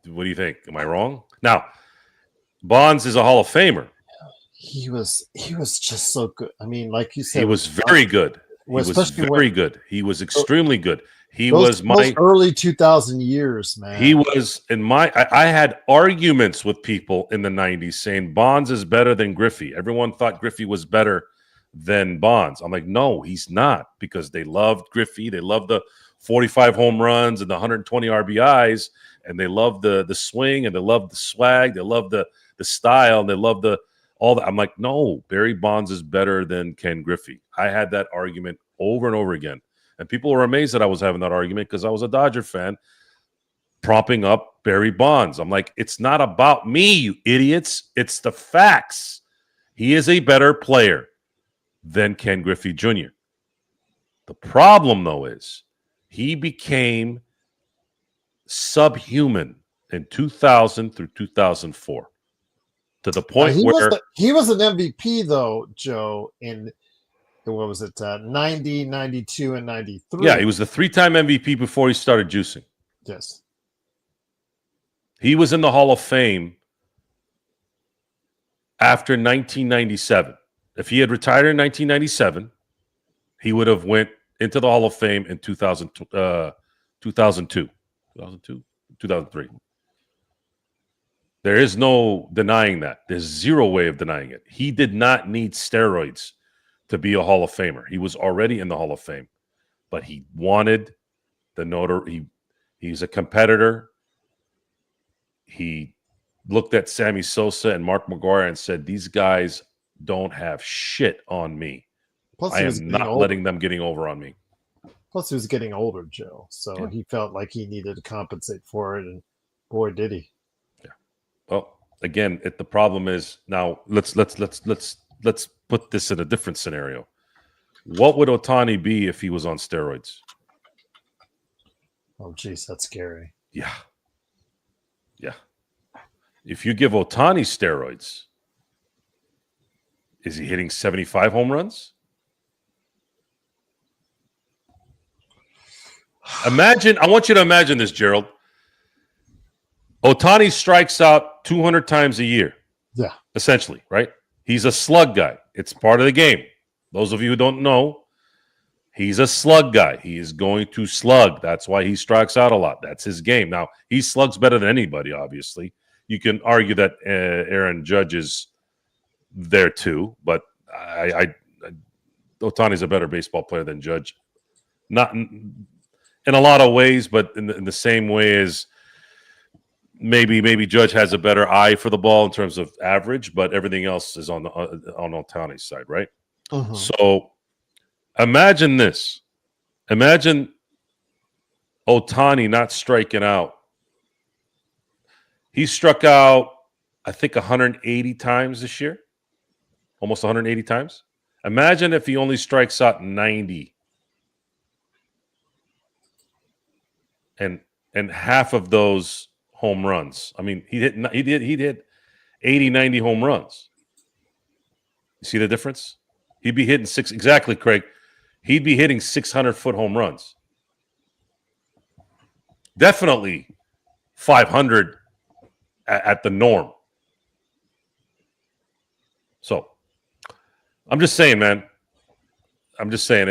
What do you think? Am I wrong? Now, Bonds is a Hall of Famer. He was just so good. I mean, like you said, He was very good. He was very good. He was extremely good. He was those early 2000 years, man. He was in my. I had arguments with people in the 90s saying Bonds is better than Griffey. Everyone thought Griffey was better than Bonds. I'm like, no, he's not, because they loved Griffey. They loved the 45 home runs and the 120 RBIs, and they loved the swing, and they loved the swag. They loved the style, and they loved all that. I'm like, no, Barry Bonds is better than Ken Griffey. I had that argument over and over again. And people were amazed that I was having that argument because I was a Dodger fan propping up Barry Bonds. I'm like, it's not about me, you idiots. It's the facts. He is a better player than Ken Griffey Jr. The problem, though, is he became subhuman in 2000 through 2004 to the point where he was an MVP, though, Joe, in what was it, 90, 92, and 93. Yeah, he was the 3-time MVP before he started juicing. Yes. He was in the Hall of Fame after 1997. If he had retired in 1997, he would have went into the Hall of Fame in 2002. 2003. There is no denying that. There's zero way of denying it. He did not need steroids to be a Hall of Famer. He was already in the Hall of Fame, but he wanted the notoriety. He's a competitor. He looked at Sammy Sosa and Mark McGwire and said, these guys don't have shit on me. Plus, I am not letting them getting over on me. Plus, he was getting older, Joe. So he felt like he needed to compensate for it. And boy, did he. Yeah. Well, again, the problem is now let's put this in a different scenario. What would Ohtani be if he was on steroids? Oh, geez, that's scary. Yeah. Yeah. If you give Ohtani steroids, is he hitting 75 home runs? I want you to imagine this, Gerald. Ohtani strikes out 200 times a year. Yeah. Essentially, right? He's a slug guy. It's part of the game. Those of you who don't know, he's a slug guy. He is going to slug. That's why he strikes out a lot. That's his game. Now, he slugs better than anybody, obviously. You can argue that Aaron Judge is there too, but Ohtani's a better baseball player than Judge. Not in a lot of ways, but in the same way as maybe Judge has a better eye for the ball in terms of average, but everything else is on Ohtani's side, right? Uh-huh. So imagine this. Imagine Ohtani not striking out. He struck out, I think, 180 times this year, almost 180 times. Imagine if he only strikes out 90. And half of those home runs. I mean, he hit 80, 90 home runs. You see the difference? He'd be hitting exactly, Craig. He'd be hitting 600-foot home runs. Definitely 500 at the norm. So I'm just saying, man. I'm just saying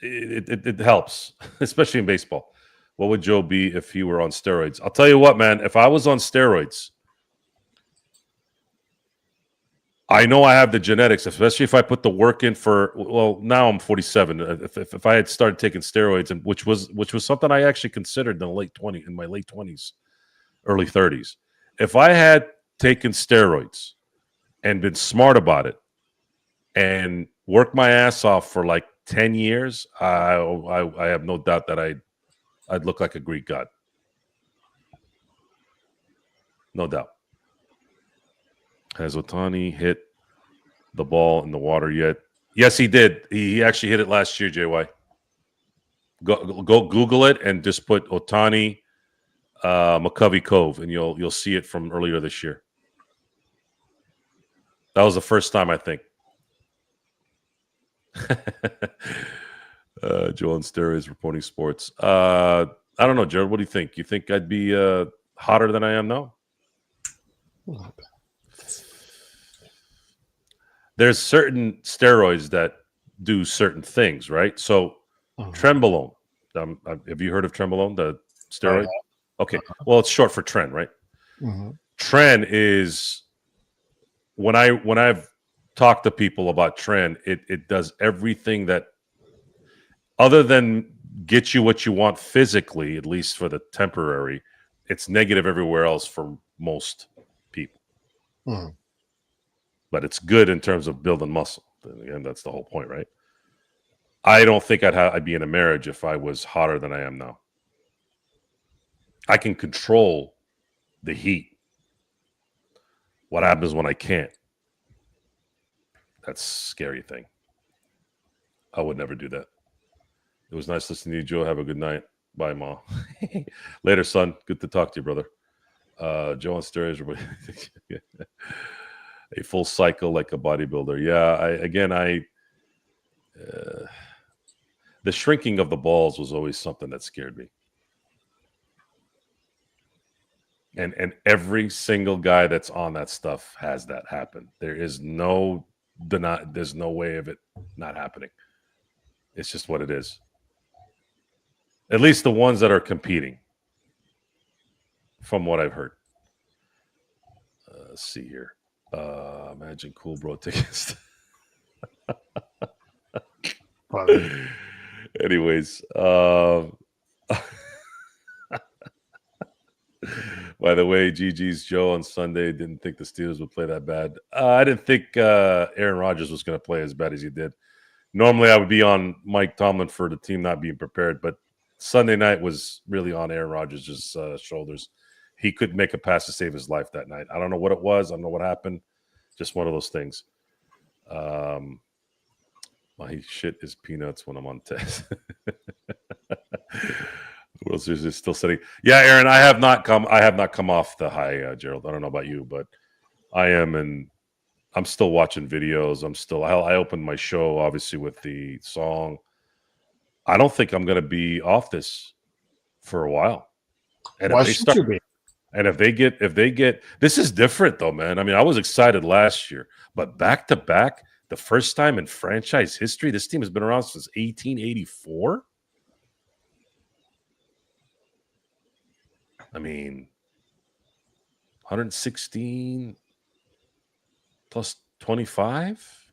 it helps, especially in baseball. What would Joe be if he were on steroids? I'll tell you what, man. If I was on steroids, I know I have the genetics, especially if I put the work in for. Well, now I'm 47. If I had started taking steroids, and which was something I actually considered in my late 20s, early 30s. If I had taken steroids and been smart about it, and work my ass off for like 10 years, I have no doubt that I'd look like a Greek god. No doubt. Has Otani hit the ball in the water yet? Yes, he did. He actually hit it last year, JY. Go Google it and just put Otani McCovey Cove, and you'll see it from earlier this year. That was the first time, I think. Joel and Steroids reporting sports. I don't know, Jared. What do you think? You think I'd be hotter than I am now? There's certain steroids that do certain things, right? So, Trenbolone. Have you heard of Trenbolone, the steroid? Okay. Well, it's short for Tren, right? Tren is when I've talked to people about Tren, it does everything that, other than get you what you want physically, at least for the temporary, it's negative everywhere else for most people. But it's good in terms of building muscle. Again, that's the whole point, right? I don't think I'd be in a marriage if I was hotter than I am now. I can control the heat. What happens when I can't? That's a scary thing. I would never do that. It was nice listening to you, Joe. Have a good night. Bye, Ma. Later, son. Good to talk to you, brother. Joe on Steroids. A full cycle like a bodybuilder. Yeah, the shrinking of the balls was always something that scared me. And every single guy that's on that stuff has that happen. There's no way of it not happening. It's just what it is. At least the ones that are competing, from what I've heard. Let's see here. Imagine Cool Bro tickets. Anyways, by the way, GG's Joe on Sunday didn't think the Steelers would play that bad. I didn't think Aaron Rodgers was going to play as bad as he did. Normally, I would be on Mike Tomlin for the team not being prepared, but Sunday night was really on Aaron Rodgers' shoulders. He couldn't make a pass to save his life that night. I don't know what it was. I don't know what happened. Just one of those things. My shit is peanuts when I'm on test. World Series is still sitting. Yeah, Aaron, I have not come off the high, Gerald. I don't know about you, but I am, and I'm still watching videos. I opened my show obviously with the song. I don't think I'm going to be off this for a while. And why should you be? And if they get, this is different though, man. I mean, I was excited last year, but back to back, the first time in franchise history, this team has been around since 1884. I mean, 116 plus 25,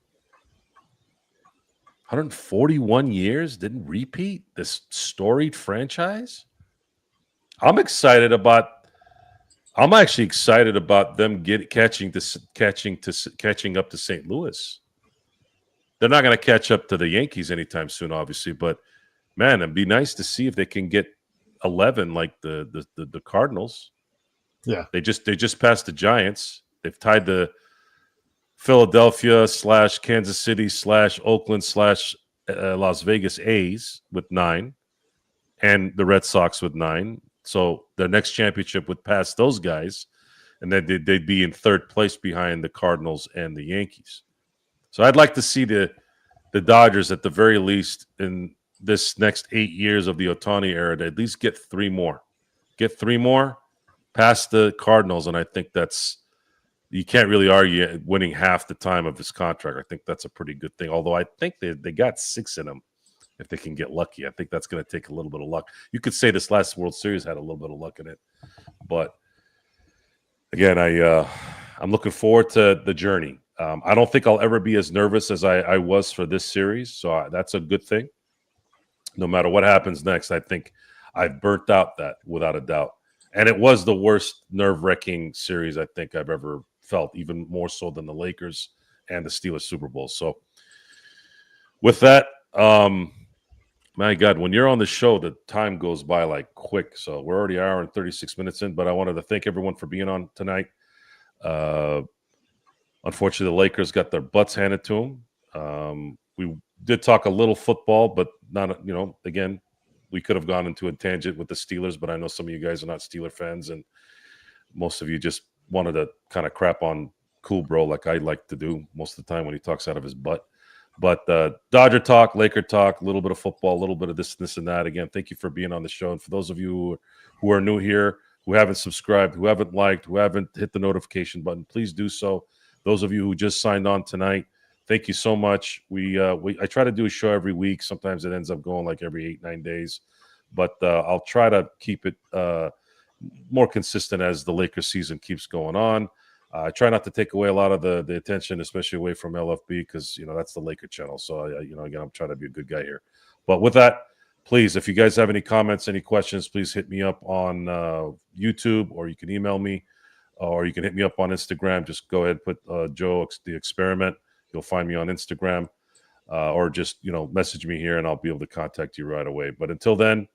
141 years, didn't repeat this storied franchise. I'm actually excited about them catching up to St. Louis. They're not going to catch up to the Yankees anytime soon, obviously, but man, it'd be nice to see if they can get 11 like the Cardinals. Yeah, they just passed the Giants. They've tied the Philadelphia / Kansas City / Oakland / Las Vegas A's with 9, and the Red Sox with 9. So their next championship would pass those guys, and then they'd be in third place behind the Cardinals and the Yankees. So I'd like to see the Dodgers at the very least in this next 8 years of the Otani era to at least get 3 more. Get 3 more past the Cardinals, and I think you can't really argue winning half the time of his contract. I think that's a pretty good thing, although I think they got 6 in them if they can get lucky. I think that's going to take a little bit of luck. You could say this last World Series had a little bit of luck in it. But, again, I'm looking forward to the journey. I don't think I'll ever be as nervous as I was for this series, so that's a good thing. No matter what happens next, I think I've burnt out that without a doubt. And it was the worst nerve-wracking series I think I've ever felt, even more so than the Lakers and the Steelers Super Bowl. So with that, my God, when you're on the show, the time goes by like quick. So we're already an hour and 36 minutes in, but I wanted to thank everyone for being on tonight. Unfortunately, the Lakers got their butts handed to them. We did talk a little football, but not, again, we could have gone into a tangent with the Steelers, but I know some of you guys are not Steeler fans, and most of you just wanted to kind of crap on Cool Bro like I like to do most of the time when he talks out of his butt. But Dodger talk, Laker talk, a little bit of football, a little bit of this and that. Again, thank you for being on the show. And for those of you who are new here, who haven't subscribed, who haven't liked, who haven't hit the notification button, please do so. Those of you who just signed on tonight, thank you so much. I try to do a show every week. Sometimes it ends up going like every 8-9 days, but I'll try to keep it more consistent as the Lakers season keeps going on. I try not to take away a lot of the attention, especially away from LFB, because that's the Laker channel. So again, I'm trying to be a good guy here. But with that, please, if you guys have any comments, any questions, please hit me up on YouTube, or you can email me, or you can hit me up on Instagram. Just go ahead and put Joe the Experiment. You'll find me on Instagram, or just message me here, and I'll be able to contact you right away. But until then,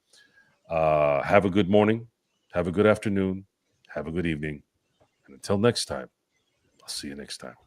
have a good morning, have a good afternoon, have a good evening. And until next time, I'll see you next time.